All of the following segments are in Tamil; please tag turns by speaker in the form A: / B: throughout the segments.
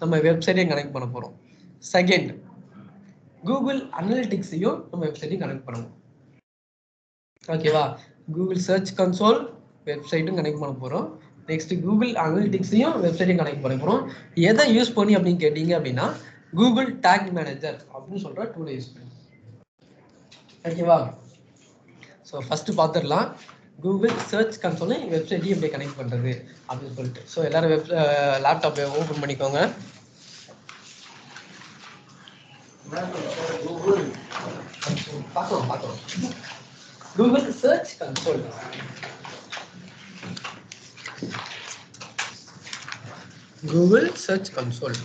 A: நம்ம வெப்சைட்டையும் கனெக்ட் பண்ண போகிறோம். செகண்ட், கூகுள் அனலிட்டிக்ஸையும் நம்ம வெப்சைட்டையும் கனெக்ட் பண்ணுவோம். ஓகேவா? கூகுள் சர்ச் கன்சோல் வெப்சைட்டும் கனெக்ட் பண்ண போகிறோம். நெக்ஸ்ட் கூகுள் அனலிட்டிக்ஸையும் வெப்சைட்டையும் கனெக்ட் பண்ண போகிறோம். எதை யூஸ் பண்ணி அப்படின்னு கேட்டீங்க அப்படின்னா கூகுள் டேக் மேனேஜர் அப்படின்னு சொல்கிற டூலை யூஸ் பண்ணி. ஓகேவா? ஸோ ஃபஸ்ட்டு பார்த்துடலாம் கூகுள் சர்ச் கன்சோலை வெப்சைட்டையும் எப்படி கனெக்ட் பண்ணுறது அப்படின்னு சொல்லிட்டு. ஸோ எல்லாரும் லேப்டாப்பை ஓப்பன் பண்ணிக்கோங்க. பார்க்கலாம் Google search console. Google search console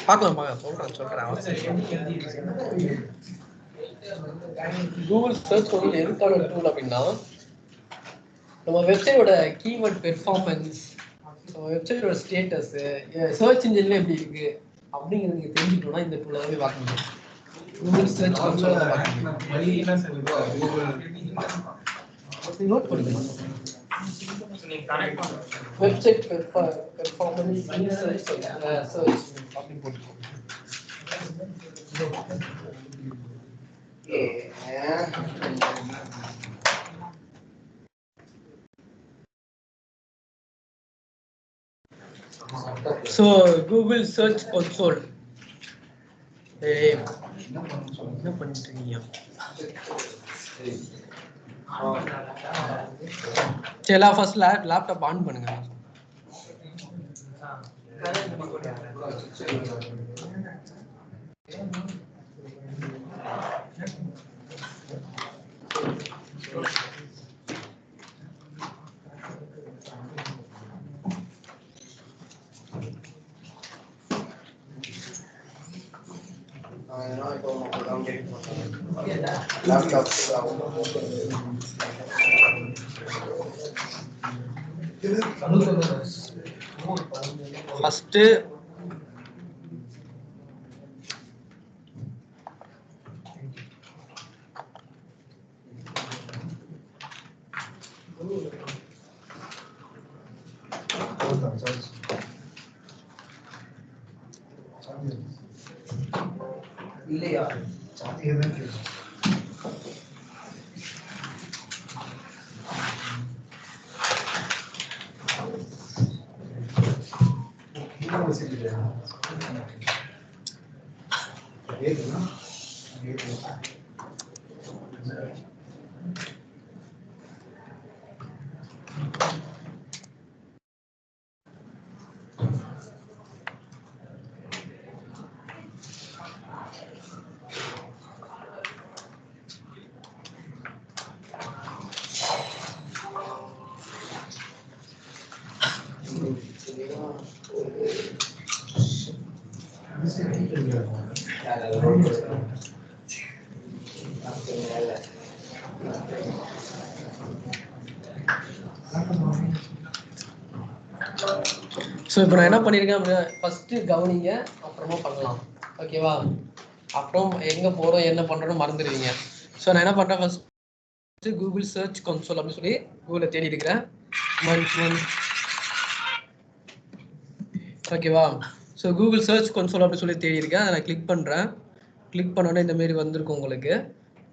A: பார்க்கலாம் சொல்றேன். கூகுள் சர்ச் கன்சோல் எதுக்கான டூல் அப்படின்னா நம்ம வெப்சைட்டோட கீவேர்ட் பெர்ஃபார்மன்ஸ், நம்ம வெப்சைட்டோட ஸ்டேட்டஸ், சர்ச் இன்ஜின்ல எப்படி இருக்கு அப்படிங்கிறது நீங்க தெரிஞ்சுக்கணும்னா இந்த டூலை தான் போய் பார்க்க முடியும். கூகுள் சர்ச் கன்சோல் நோட் பண்ணிக்கணும். வெப்சைட் பெர்ஃபார்மன்ஸ் சர்ச் அப்படி போட்டுக்கோங்க. So Google Search Console. என்ன பண்ணிட்டீங்க? சரி, ஃபர்ஸ்ட் லேப்டாப் ஆன் பண்ணுங்க. ஃபர்ஸ்ட் இல்லையா ஸோ இப்போ நான் என்ன பண்ணியிருக்கேன் அப்படின்னா ஃபர்ஸ்ட் கவனிங்க, அப்புறமா பண்ணலாம். ஓகேவா? அப்புறம் எங்கே போகிறோம் என்ன பண்ணுறோன்னு மறந்துடுவீங்க. ஸோ நான் என்ன பண்ணுறேன், ஃபர்ஸ்ட் கூகுள் சர்ச் கன்சோல் அப்படின்னு சொல்லி கூகுளில் தேடி இருக்கிறேன். ஓகேவா? ஸோ கூகுள் சர்ச் கன்சோல் அப்படின்னு சொல்லி தேடி இருக்கேன். அதை நான் கிளிக் பண்ணுறேன். கிளிக் பண்ணோன்னே இந்த மாரி வந்திருக்கும் உங்களுக்கு.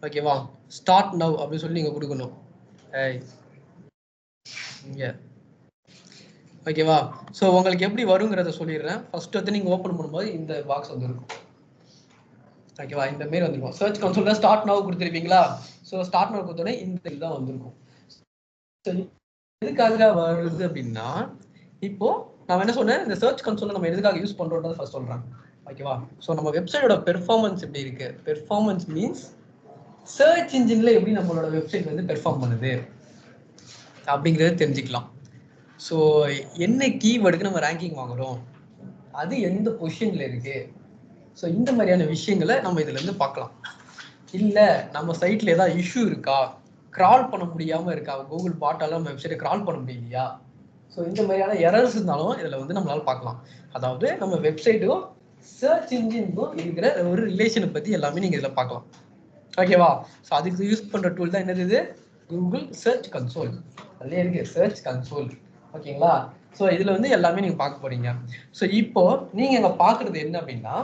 A: ஓகேவா? ஸ்டார்ட் நவ் அப்படின்னு சொல்லி நீங்கள் கொடுக்கணும். இங்கே ஓகேவா? ஸோ உங்களுக்கு எப்படி வருங்கிறத சொல்லிடுறேன். ஃபர்ஸ்ட் வந்து நீங்கள் ஓப்பன் பண்ணும்போது இந்த பாக்ஸ் வந்துருக்கும். ஓகேவா? இந்த மாரி வந்துருக்கும். சர்ச் கன்சோல்ல ஸ்டார்ட் நவ் கொடுத்துருப்பீங்களா? ஸோ ஸ்டார்ட் நவ் கொடுத்தோடனே இந்த இதுதான் வந்திருக்கும். எதுக்காக வருது அப்படின்னா இப்போ நான் என்ன சொன்னேன், இந்த சர்ச் கன்சோலை நம்ம எதுக்காக யூஸ் பண்றோம்ன்றத ஃபர்ஸ்ட் சொல்றேன். ஓகேவா? ஸோ நம்ம வெப்சைட்டோட பெர்ஃபார்மன்ஸ் எப்படி இருக்கு, பெர்ஃபார்மன்ஸ் மீன்ஸ் சர்ச் இன்ஜின்ல எப்படி நம்மளோட வெப்சைட் வந்து பெர்ஃபார்ம் பண்ணுது அப்படிங்கிறத தெரிஞ்சுக்கலாம். ஸோ என்ன கீவேர்டுக்கு நம்ம ரேங்கிங் வாங்குறோம், அது எந்த பொசிஷன்ல இருக்கு, ஸோ இந்த மாதிரியான விஷயங்களை நம்ம இதுல இருந்து பார்க்கலாம். இல்லை நம்ம சைட்ல ஏதாவது இஷ்யூ இருக்கா, கிரால் பண்ண முடியாம இருக்கா, கூகுள் பாட்டால நம்ம வெப்சைட்டை கிரால் பண்ண முடியலையா, ஸோ இந்த மாதிரியான எரர்ஸ் இருந்தாலும் இதில் வந்து நம்மளால பார்க்கலாம். அதாவது நம்ம வெப்சைட்டுக்கும் சர்ச் இன்ஜினுக்கும் இருக்கிற ஒரு ரிலேஷனை பற்றி எல்லாமே நீங்கள் இதில் பார்க்கலாம். ஓகேவா? ஸோ அதுக்கு யூஸ் பண்ணுற டூல் தான் என்னது, இது கூகுள் சர்ச் கன்சோல் அதுலேயே இருக்கு சர்ச் கன்சோல். ஓகேங்களா? ஸோ இதில் வந்து எல்லாமே நீங்கள் பார்க்க போறீங்க. ஸோ இப்போ நீங்கள் இங்கே பார்க்குறது என்ன அப்படின்னா,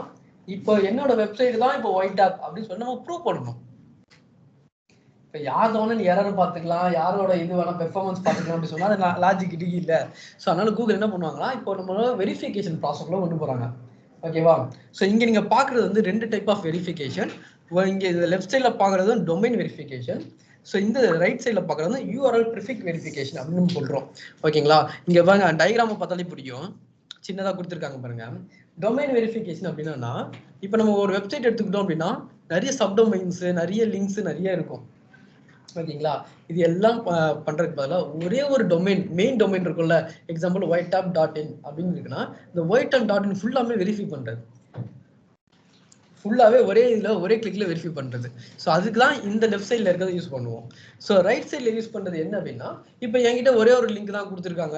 A: இப்போ என்னோட வெப்சைட் தான் இப்போ ஒயிட் ஆப் அப்படின்னு சொல்லி நம்ம ப்ரூவ் பண்ணணும். இப்போ யார் வேணும் எரர் பார்த்துக்கலாம், யாரோட இது வேணா பெர்ஃபார்மன்ஸ் பார்த்துக்கலாம் அப்படின்னு சொன்னால் அது லாஜிக் இடி இல்லை. ஸோ அதனால கூகுள் என்ன பண்ணுவாங்களா, இப்போ நம்மளோட வெரிஃபிகேஷன் ப்ராசஸ்ல கொண்டு போகிறாங்க. ஓகேவா? ஸோ இங்கே நீங்கள் பார்க்குறது வந்து 2 டைப் ஆஃப் வெரிஃபிகேஷன். இங்கே இந்த லெஃப்ட் சைடில் பார்க்குறது டொமைன் வெரிஃபிகேஷன். ஸோ இந்த ரைட் சைடில் பார்க்குறது யூஆர்எல் ப்ரிஃபிக் வெரிஃபிகேஷன் அப்படின்னு சொல்கிறோம். ஓகேங்களா? இங்கே பாருங்க டயக்ராமை பார்த்தாலே புரியும், சின்னதாக கொடுத்துருக்காங்க பாருங்க. டொமைன் வெரிஃபிகேஷன் அப்படின்னா இப்போ நம்ம ஒரு வெப்சைட் எடுத்துக்கிட்டோம் அப்படின்னா நிறைய சப்டொமைன்ஸ், நிறைய லிங்க்ஸ் நிறைய இருக்கும். ஓகேங்களா? இது எல்லாம் பண்றதுக்கு பதிலாக ஒரே ஒரு டொமைன், மெயின் டொமைன் இருக்கும்ல, எக்ஸாம்பிள் whitetap.in அப்படின்னு இருக்குன்னா இந்த whitetap.in ஃபுல்லாமே வெரிஃபை பண்றது, ஃபுல்லாவே ஒரே இதில் ஒரே கிளிக்ல வெரிஃபை பண்றது. ஸோ அதுக்கு தான் இந்த லெஃப்ட் சைடில் இருக்கிறத யூஸ் பண்ணுவோம். ஸோ ரைட் சைடில் யூஸ் பண்றது என்ன அப்படின்னா, இப்போ என்கிட்ட ஒரே ஒரு லிங்க் தான் கொடுத்துருக்காங்க.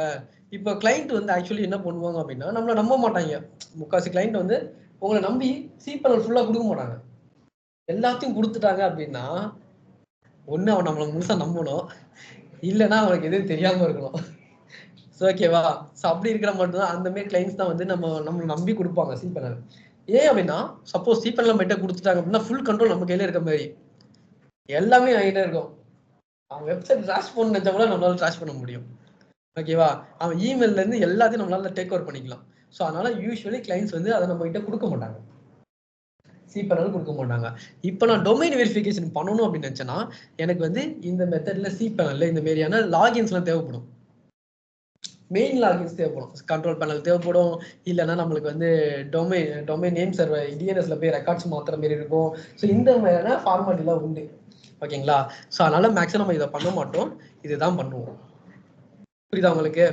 A: இப்போ கிளைண்ட் வந்து ஆக்சுவலி என்ன பண்ணுவாங்க அப்படின்னா, நம்மளை நம்ப மாட்டாங்க. முக்காசி கிளைண்ட் வந்து உங்களை நம்பி சிபனல் ஃபுல்லாக கொடுக்க மாட்டாங்க. எல்லாத்தையும் கொடுத்துட்டாங்க அப்படின்னா ஒன்று அவன் நம்மளை முழுசா நம்பணும், இல்லைன்னா அவனுக்கு எதுவும் தெரியாம இருக்கணும். ஸோ ஓகேவா? ஸோ அப்படி இருக்கிற மட்டும்தான் அந்த மாதிரி கிளைண்ட்ஸ் தான் வந்து நம்மளை நம்பி கொடுப்பாங்க சிபனல். ஏன் அப்படின்னா சப்போஸ் சிபனல் நம்ம கிட்ட கொடுத்துட்டாங்க அப்படின்னா ஃபுல் கண்ட்ரோல் நம்ம கையில இருக்க மாதிரி எல்லாமே ஆகிட்டே இருக்கும். அவன் வெப்சைட் ட்ராஷ் பண்ண நினைச்சா கூட நம்மளால ட்ராஷ் பண்ண முடியும். ஓகேவா? அவன் இமெயில்ல இருந்து எல்லாத்தையும் நம்மளால டேக் ஓவர் பண்ணிக்கலாம். ஸோ அதனால யூஸ்வலி கிளைண்ட்ஸ் வந்து அதை நம்ம கிட்ட கொடுக்க மாட்டாங்க, சிபனல் கொடுக்க மாட்டாங்க. இப்போ நான் டொமைன் வெரிஃபிகேஷன் பண்ணணும் அப்படின்னு நினைச்சேன்னா எனக்கு வந்து இந்த மெத்தட்ல சிபனல்ல இந்த மாதிரியான லாகின்ஸ்லாம் தேவைப்படும். மெயின் லாகின்ஸ் தேவைப்படும், கண்ட்ரோல் பேனல் தேவைப்படும், இல்லைன்னா நம்மளுக்கு வந்து டொமைன் நேம் சர்வர் டிஎன்எஸ்ல போய் ரெக்கார்ட்ஸ் மாத்திர மாதிரி இருக்கும். ஸோ இந்த மாதிரியான ஃபார்மாலிட்டிலாம் உண்டு. ஓகேங்களா? ஸோ அதனால மேக்ஸிமம் நம்ம இதை பண்ண மாட்டோம், இதுதான் பண்ணுவோம். புரியுதா உங்களுக்கு?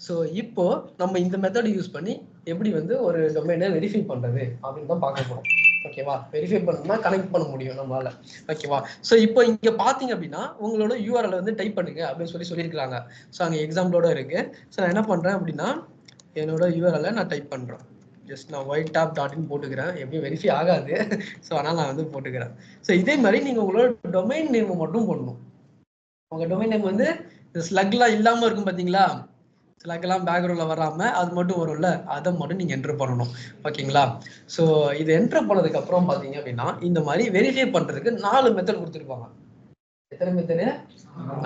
A: ஸோ இப்போ நம்ம இந்த மெத்தட் யூஸ் பண்ணி எப்படி வந்து ஒரு டொமைனை வெரிஃபை பண்றது அப்படின்னு தான் பார்க்க போறோம். ஓகேவா? வெரிஃபை பண்ணா கனெக்ட் பண்ண முடியும் நம்மளால. ஓகேவா? ஸோ இப்போ இங்க பாத்தீங்க அப்படின்னா உங்களோட யூஆர்எல் வந்து டைப் பண்ணுங்க அப்படின்னு சொல்லியிருக்காங்க. ஸோ அங்கே எக்ஸாம்பிளோட இருக்கு. ஸோ நான் என்ன பண்றேன் அப்படின்னா என்னோட யூஆர்எல்லை நான் டைப் பண்றேன். ஜஸ்ட் நான் whitetap.in போட்டுக்கிறேன், எப்படியும் வெரிஃபை ஆகாது. ஸோ அதனால நான் வந்து போட்டுக்கிறேன். ஸோ இதே மாதிரி நீங்க உங்களோட டொமைன் நேம் மட்டும் போடணும். உங்க டொமைன் நேம் வந்து ஸ்லக்லாம் இல்லாம இருக்கும் பாத்தீங்களா, ஸ்லக்லாம் பேக்ரவுண்ட்ல வராம அது மட்டும் வரும்ல, அதை மட்டும் நீங்க என்டர் பண்ணணும். ஓகேங்களா? ஸோ இது என்டர் பண்ணதுக்கு அப்புறம் பாத்தீங்க அப்படின்னா இந்த மாதிரி வெரிஃபை பண்றதுக்கு 4 மெத்தட் கொடுத்துருப்பாங்க. எத்தனை மெத்தடு?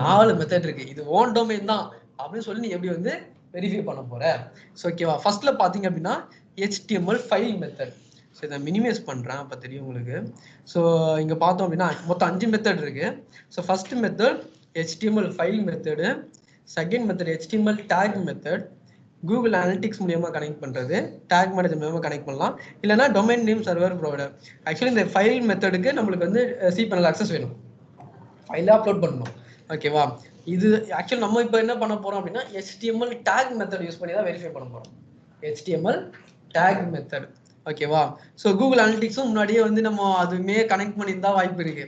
A: 4 மெத்தட் இருக்கு. இது ஓன் டொமைன் தான் அப்படின்னு சொல்லி நீ எப்படி வந்து வெரிஃபை பண்ண போற. ஸோ ஓகேவா? ஃபர்ஸ்ட்ல பாத்தீங்க அப்படின்னா HTML ஃபைல் மெத்தட். ஸோ இதை மினிமைஸ் பண்றேன், அப்ப தெரியும் உங்களுக்கு. ஸோ இங்க பார்த்தோம் அப்படின்னா மொத்தம் 5 மெத்தட் இருக்கு. So first method HTML file method, second method HTML take method, Google analytics மூலியமா கனெக்ட் பண்றது, டேக் மேனேஜர் மூலமா கனெக்ட் பண்ணலாம், இல்லைன்னா domain name server provider. Actually இந்த ஃபைல் மெத்தடுக்கு நம்மளுக்கு வந்து சிபனல் அக்சஸ் வேணும், ஃபைல அப்லோட் பண்ணணும். ஓகேவா? இது ஆக்சுவலி நம்ம இப்போ என்ன பண்ண போறோம் அப்படின்னா HTML டேக் மெத்தட் யூஸ் பண்ணி தான் வெரிஃபை பண்ண போறோம். HTML take method. ஓகேவா? ஸோ கூகுள் அனலிட்டிக்ஸும் முன்னாடியே வந்து நம்ம அதுவுமே கனெக்ட் பண்ணியிருந்தா வாய்ப்பு இருக்கு.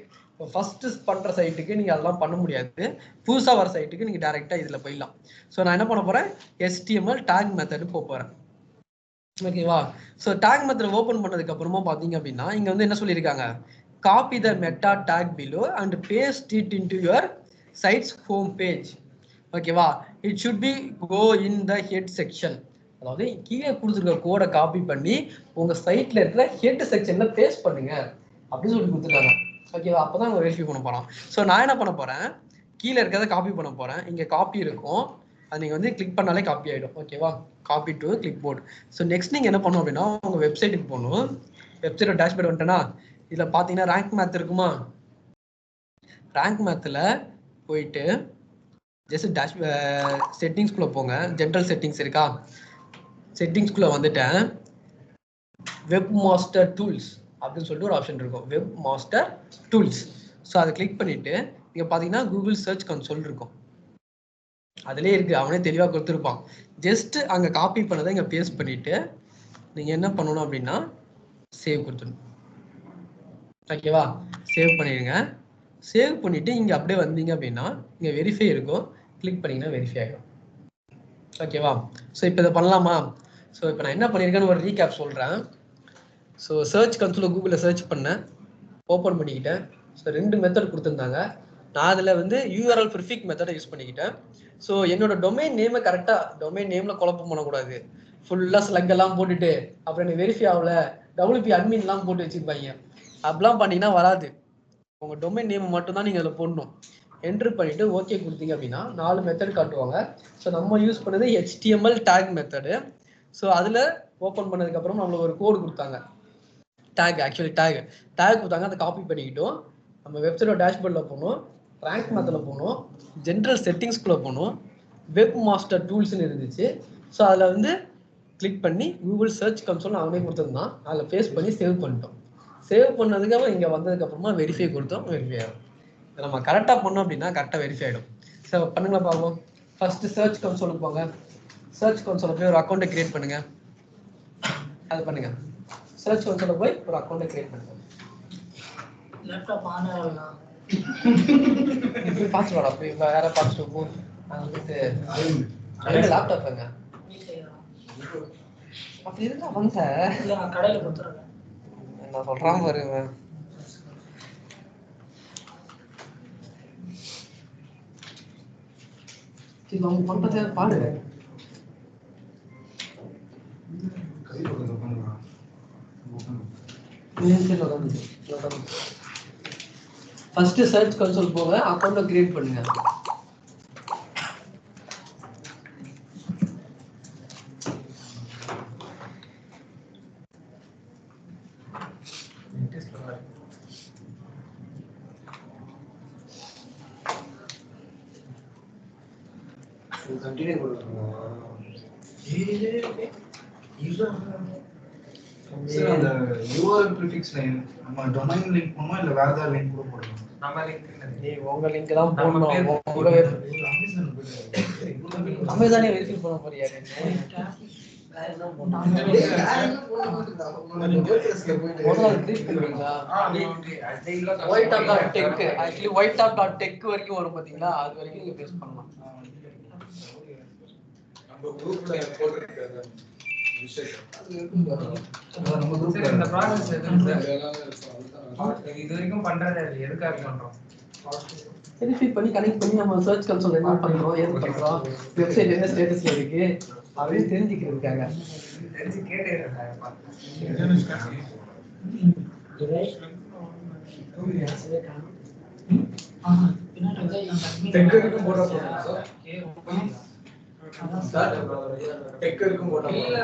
A: ஃபர்ஸ்ட் பண்ற சைட்டுக்கு நீங்க அதெல்லாம் பண்ண முடியாது, புதுசா வர சைட்டுக்கு நீங்க டைரக்டா இதுல போயிடலாம். ஸோ நான் என்ன பண்ண போறேன், HTML டேக் மெத்தட் போறேன். ஓகேவா? ஸோ டேக் மெத்தட் ஓபன் பண்ணதுக்கு அப்புறமா பாத்தீங்க அப்படின்னா இங்க வந்து என்ன சொல்லியிருக்காங்க, copy the meta tag below and paste it into your site's home page. ஓகேவா? It should be go in the head section. அதாவது கீழே கொடுத்துருக்க கோடை காப்பி பண்ணி உங்க சைட்ல இருக்கிற ஹெட் செக்ஷன்ல பேஸ்ட் பண்ணுங்க அப்படின்னு சொல்லி கொடுத்துருக்காங்க. ஓகேவா? அப்பதான் அவங்க வெரிஃபை பண்ண போறோம். ஸோ நான் என்ன பண்ண போறேன், கீழே இருக்கிறத காப்பி பண்ண போறேன். இங்க காப்பி இருக்கும், அது நீங்க வந்து கிளிக் பண்ணாலே காப்பி ஆயிடும். ஓகேவா? Copy to clipboard. So next நீங்க என்ன பண்ணணும் அப்படின்னா உங்க வெப்சைட்டுக்கு போகணும். வெப்சைட்டோட டேஷ்போர்ட் வந்துட்டேன்னா இதுல பாத்தீங்கன்னா ரேங்க் மேத் இருக்குமா, ரேங்க் மேத்ல போயிட்டு ஜஸ்ட் டேஷ் செட்டிங்ஸ்குள்ள போங்க. ஜென்ரல் செட்டிங்ஸ் இருக்கா, செட்டிங்ஸ்குள்ள வந்துட்டேன். வெப் மாஸ்டர் டூல்ஸ் அப்படின்னு சொல்லிட்டு ஒரு ஆப்ஷன் இருக்கும், வெப் மாஸ்டர் டூல்ஸ். ஸோ அதை கிளிக் பண்ணிட்டு இங்க பாத்தீங்கன்னா கூகுள் சர்ச் கன்சோல் இருக்கும், அதுலேயே இருக்கு, அவனே தெளிவாக கொடுத்துருப்பான். ஜஸ்ட் அங்கே காப்பி பண்ணதை இங்கே பேஸ்ட் பண்ணிட்டு நீங்க என்ன பண்ணணும் அப்படின்னா சேவ் கொடுத்துடணும். ஓகேவா? சேவ் பண்ணிடுங்க. சேவ் பண்ணிட்டு இங்க அப்படியே வந்தீங்க அப்படின்னா இங்க வெரிஃபை இருக்கும், கிளிக் பண்ணீங்கன்னா வெரிஃபை ஆகிடும். ஓகேவா? ஸோ இப்போ இதை பண்ணலாமா? ஸோ இப்போ நான் என்ன பண்ணியிருக்கேன்னு ஒரு ரீகேப் சொல்றேன். ஸோ சர்ச் கன்சோல் கூகுளில் சர்ச் பண்ணேன், ஓப்பன் பண்ணிக்கிட்டேன். ஸோ 2 மெத்தட் கொடுத்துருந்தாங்க, நான் அதில் வந்து URL ப்ரிஃபிக் மெத்தடை யூஸ் பண்ணிக்கிட்டேன். ஸோ என்னோட டொமைன் நேமை கரெக்டாக டொமைன் நேமில் குழப்பம் பண்ணக்கூடாது. ஃபுல்லாக ஸ்லக் எல்லாம் போட்டுட்டு அப்புறம் எனக்கு வெரிஃபை ஆகல WP அட்மின்லாம் போட்டு வச்சுருப்பாங்க. அப்படிலாம் பண்ணிங்கன்னா வராது. உங்கள் டொமைன் நேம் மட்டும்தான் நீங்கள் அதில் போடணும். என்ட்ரு பண்ணிவிட்டு ஓகே கொடுத்தீங்க அப்படின்னா 4 மெத்தட் காட்டுவாங்க. ஸோ நம்ம யூஸ் பண்ணது HTML டேக் மெத்தடு. ஸோ அதில் ஓப்பன் பண்ணதுக்கப்புறம் நம்மளுக்கு ஒரு கோடு கொடுத்தாங்க. ஆக்சுவலி டேக் கொடுத்தாங்க. அதை காப்பி பண்ணிக்கிட்டோம். நம்ம வெப்சைட்டோட டேஷ்போர்டில் போகணும், ரேங்க் மேத்தில் போகணும், ஜென்ரல் செட்டிங்ஸ்குள்ளே போகணும், வெப் மாஸ்டர் டூல்ஸ்னு இருந்துச்சு. ஸோ அதில் வந்து கிளிக் பண்ணி கூகுள் சர்ச் கன்சோல் அவனே கொடுத்துருந்தான். அதில் பேஸ்ட் பண்ணி சேவ் பண்ணிட்டோம். சேவ் பண்ணதுக்கப்புறம் இங்கே வந்ததுக்கப்புறமா வெரிஃபை கொடுத்தோம். வெரிஃபை ஆகும். இதை நம்ம கரெக்டாக பண்ணோம் அப்படின்னா கரெக்டாக வெரிஃபை ஆகிடும். ஸோ பண்ணுங்களா பார்ப்போம். ஃபர்ஸ்ட் சர்ச் கன்சோலுக்கு போங்க. சர்ச் கன்சோலில் போய் ஒரு அக்கௌண்ட்டை கிரியேட் பண்ணுங்க. அது பண்ணுங்க. சர்ச் கன்சோலில் போய் ஒரு அக்கௌண்ட்டை கிரியேட் பண்ணுங்க.
B: லேப்டாப் ஆன் ஆகலாம்.
A: போய் பார்த்து வாடா. போய் வேற பார்த்துட்டு போ. நான் வந்துட்டு லேப்டாப்ங்க அப்படி இருந்தா வந்த
B: இல்லை நான் கடையில் கொடுத்துருக்கேன்.
A: நான் சொல்றான் பாருங்க. சரி அவங்க பண்றத பாரு. ஃபர்ஸ்ட் சர்ச் கன்சோல் போங்க, அக்கௌண்ட்டை கிரியேட் பண்ணுங்க.
C: कंटिन्यू सर அந்த URL prefix லைன் நம்ம domain லிங்க் போடுமா இல்ல வேற ஏதாவது லிங்க் கூட போடணும்? நம்ம லிங்க் இல்ல. நீ
A: உங்க லிங்க் தான் போடணும். உங்க அமேசானே வெரிஃபை பண்ண போறியா? whitetop.tech வரைக்கும் வரும் பாத்தீங்களா? அது வரைக்கும் நீங்க பேஸ்ட் பண்ணலாம். நம்ம குரூப்ல போட்டுருக்காங்க விஷயம். நம்ம குரூப்ல இந்த ப்ராசஸ் எதுன்னு சார் இது வரைக்கும் பண்றதே இல்ல. எதுக்காக பண்றோம்? வெரிஃபை பண்ணி கனெக்ட் பண்ணி நம்ம சர்ச் கன்சோல் என்ன பண்றோம், ஏது பண்றோம், வெப்சைட் என்ன ஸ்டேட்டஸ்ல இருக்கு அப்படின்னு தெரிஞ்சுக்கிறதுக்காக. தெரிஞ்சு கேட்டேன்.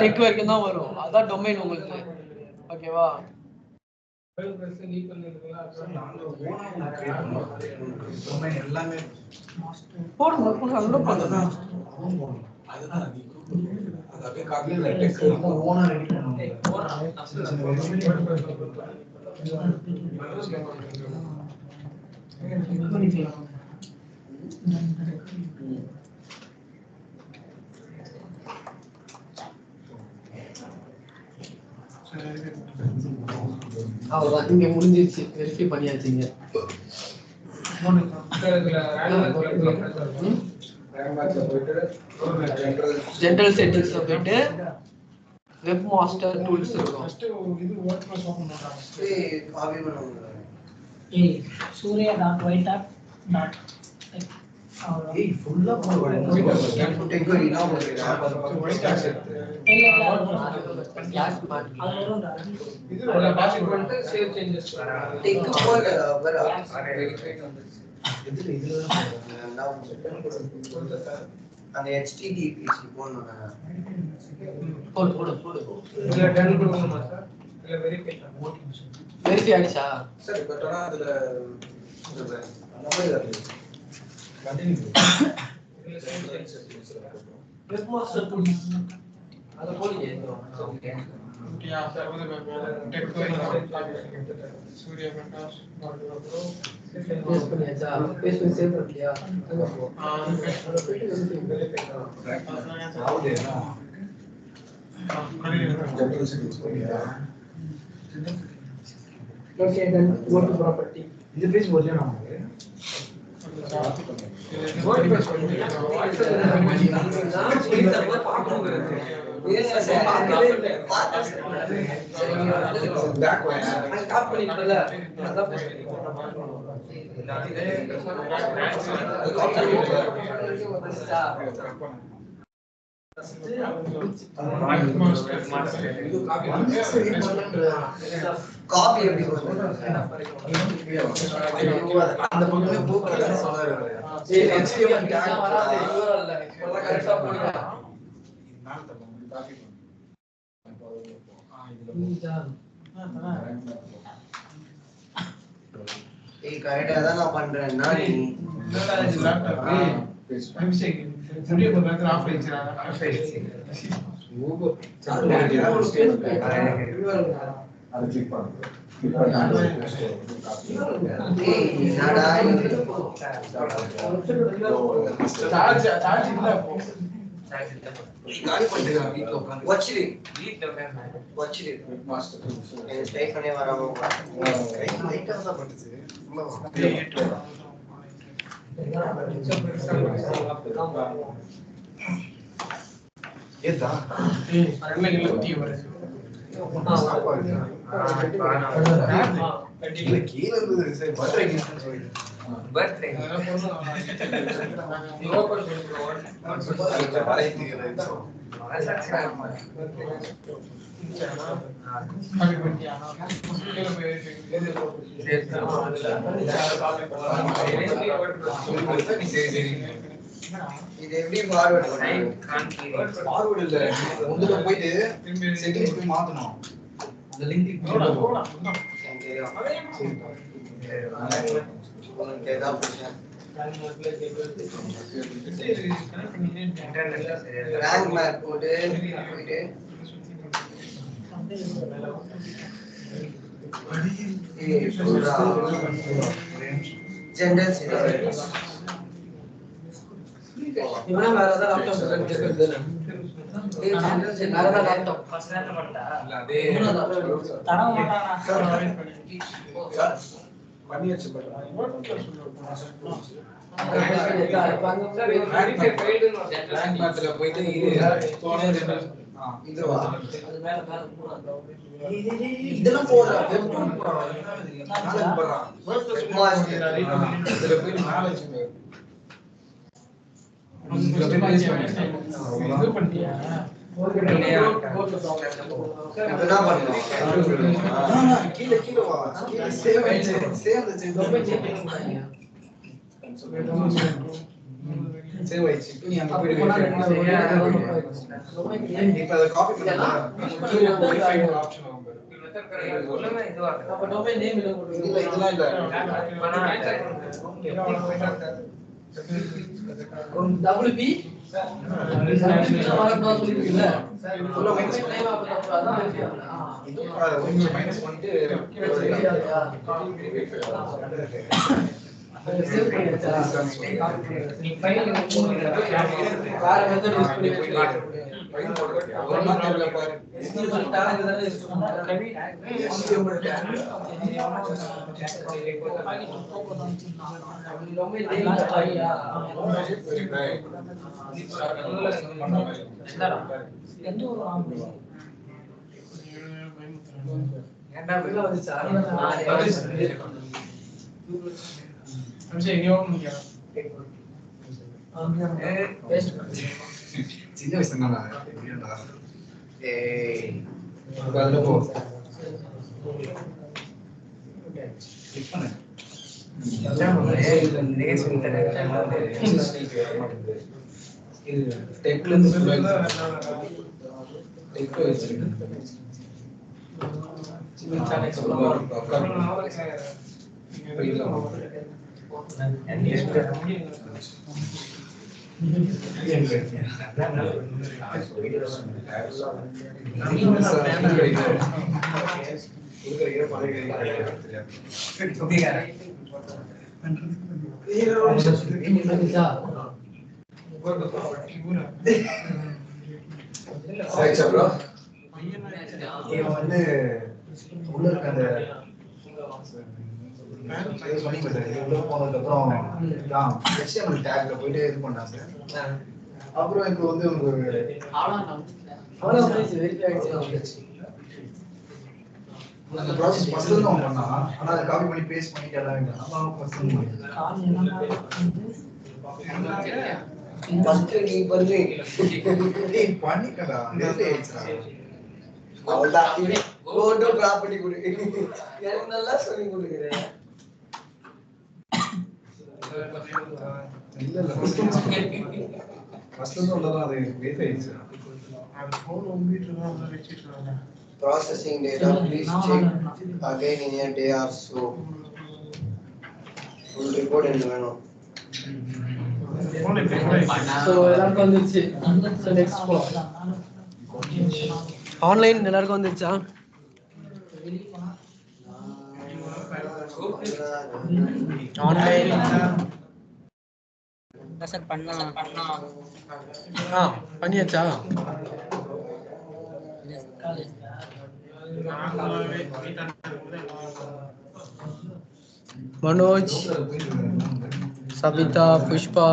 A: டெக் வரைக்கும் தான் வரும். அதான் டொமைன் உங்களுக்கு. ஓகேவா? எல்லாமே போடுங்க போடுங்க பண்ணுங்க. அதுதான் அது அப்படியே காப்பில டெக் ஓனா ரெடி பண்ணுங்க. அவ்வளவுதான், இங்க முடிஞ்சிருச்சு. வெரிஃபை பண்ணியாச்சுங்க. ஜெனரல் செட்டிங்ஸ்ல போயிட்டு வெப் மாஸ்டர் டூல்ஸ் இருக்கும்.
C: ஃபுல்லா போடுவாங்க. டெக் வரினா
A: இதோட பாசிட் பண்ணிட்டு சேவ் சேஞ்சஸ்
C: டெக் போக வர இதுல நான் சொல்றேன். அந்த HTTPS போடணும்.
A: போடு இதுல டன் கொடுக்கணுமா சார்? இல்ல வெரிஃபை ஆயிடுச்சா
C: சார்? பட் ஆனா அதுல அந்த மாதிரி இருக்கு. கண்டினியூ
A: வெப் மாஸ்டர் டூல்ஸ் அத போடுங்க. ஓகே யா சார், டெக் சூர்யா பிரகாஷ் பேஸ்ட் பண்ணியாச்சா? பேஸ்ட் பண்ணி சேவ் பண்ணியா? Okay then go to property.
C: இந்த பேஜ் வரலையா நமக்கு?
D: காபி எப்படி அந்த பக்கமே போக்குறதுன்னு சொன்னாரு. கரெக்டா தான் நான் பண்றேன்னா நீ இது எப்படி ஃபார்வர்ட் ஃபார்வர்ட் இல்ல உள்ள போயிட்டு செட்டிங்ஸ் போய் மாத்தணும் அந்த லிங்க் ரேங்க் மேப் போட்டு போயிட்டு ஜெண்டர் சீரியஸ்
A: இவனா வேற ஏதாவது லேப்டாப் இருக்குது வேற ஏதாவது லேப்டாப்
B: ஃபர்ஸ்ட் நேரத்துல பண்ணடா
C: இல்ல அதே
B: தர மாட்டானா
C: பண்ணி வச்சு பண்றேன் ரேங்க் மேப்ல போயிட்டு
D: இதுவா
A: அது மேல மேல
D: இதெல்லாம் போடுறா
C: இதுல போயிட்டு நாலேஜ்
B: இது பண்ணியா
D: கீழே கீழே வா சேவ் ஆயிடுச்சு இப்போ நீ அங்க போயிட்டு இப்ப அதை காப்பி பண்ணலாம் ஆப்ஷன்
A: அப்ப டொமைன் நேம் இல்ல போடுங்க
D: இல்ல இதெல்லாம் இல்ல
A: WP
D: கொஞ்சம் மைனஸ் பண்ணிட்டு
B: நீ ஃபைல்
A: வேற மெத்தட் யூஸ் பண்ணி
D: ஃபைல் போடுறேன் ஒரு மாதிரி பாரு
B: எந்த ஒரு
A: ஏன்டா வெளில வந்துச்சா
C: சின்ன வயசு தானே
D: ஏய்
C: அதுல போ கிளிக் பண்ணு இது டெக்ல இருந்து டெக் வச்சிருக்கு சின்ன சேனல் வந்து உள்ள இருக்க அந்த உள்ள போனதுக்கு அப்புறம் HTML டேக்ல போயிட்டு இது பண்ணாங்க சார். அப்புறம் இப்போ வந்து உங்களுக்கு அந்த ப்ராசஸ் ஃபர்ஸ்ட் வந்து அவன் பண்ணா ஆனா அதை காப்பி பண்ணி பேஸ்ட் பண்ணிட்டு எல்லாம் இல்லை நம்ம ஃபர்ஸ்ட்
D: நீ பண்ணு
C: பண்ணிக்கடா
D: அவ்வளவுதான் போட்டோ கிராப் பண்ணி கொடு எனக்கு நல்லா சொல்லி கொடுக்குறேன்
C: இல்ல ஃபர்ஸ்ட் வந்து உள்ளதான் அது வேஸ்ட் ஆயிடுச்சு அது ஃபோன் உங்ககிட்ட தான் வந்து வெச்சிட்டாங்க
D: processing data please check again in a day or so full report என்ன வேணும்
A: ஸோ எல்லாருக்கும் வந்துருச்சு. ஸோ நெக்ஸ்ட் போகலாம். ஆன்லைன் எல்லாருக்கும் வந்துருச்சா? ஆன்லைன்
E: சார் பண்ணா
A: பண்ணியாச்சா? மனோஜ், சபிதா, புஷ்பா,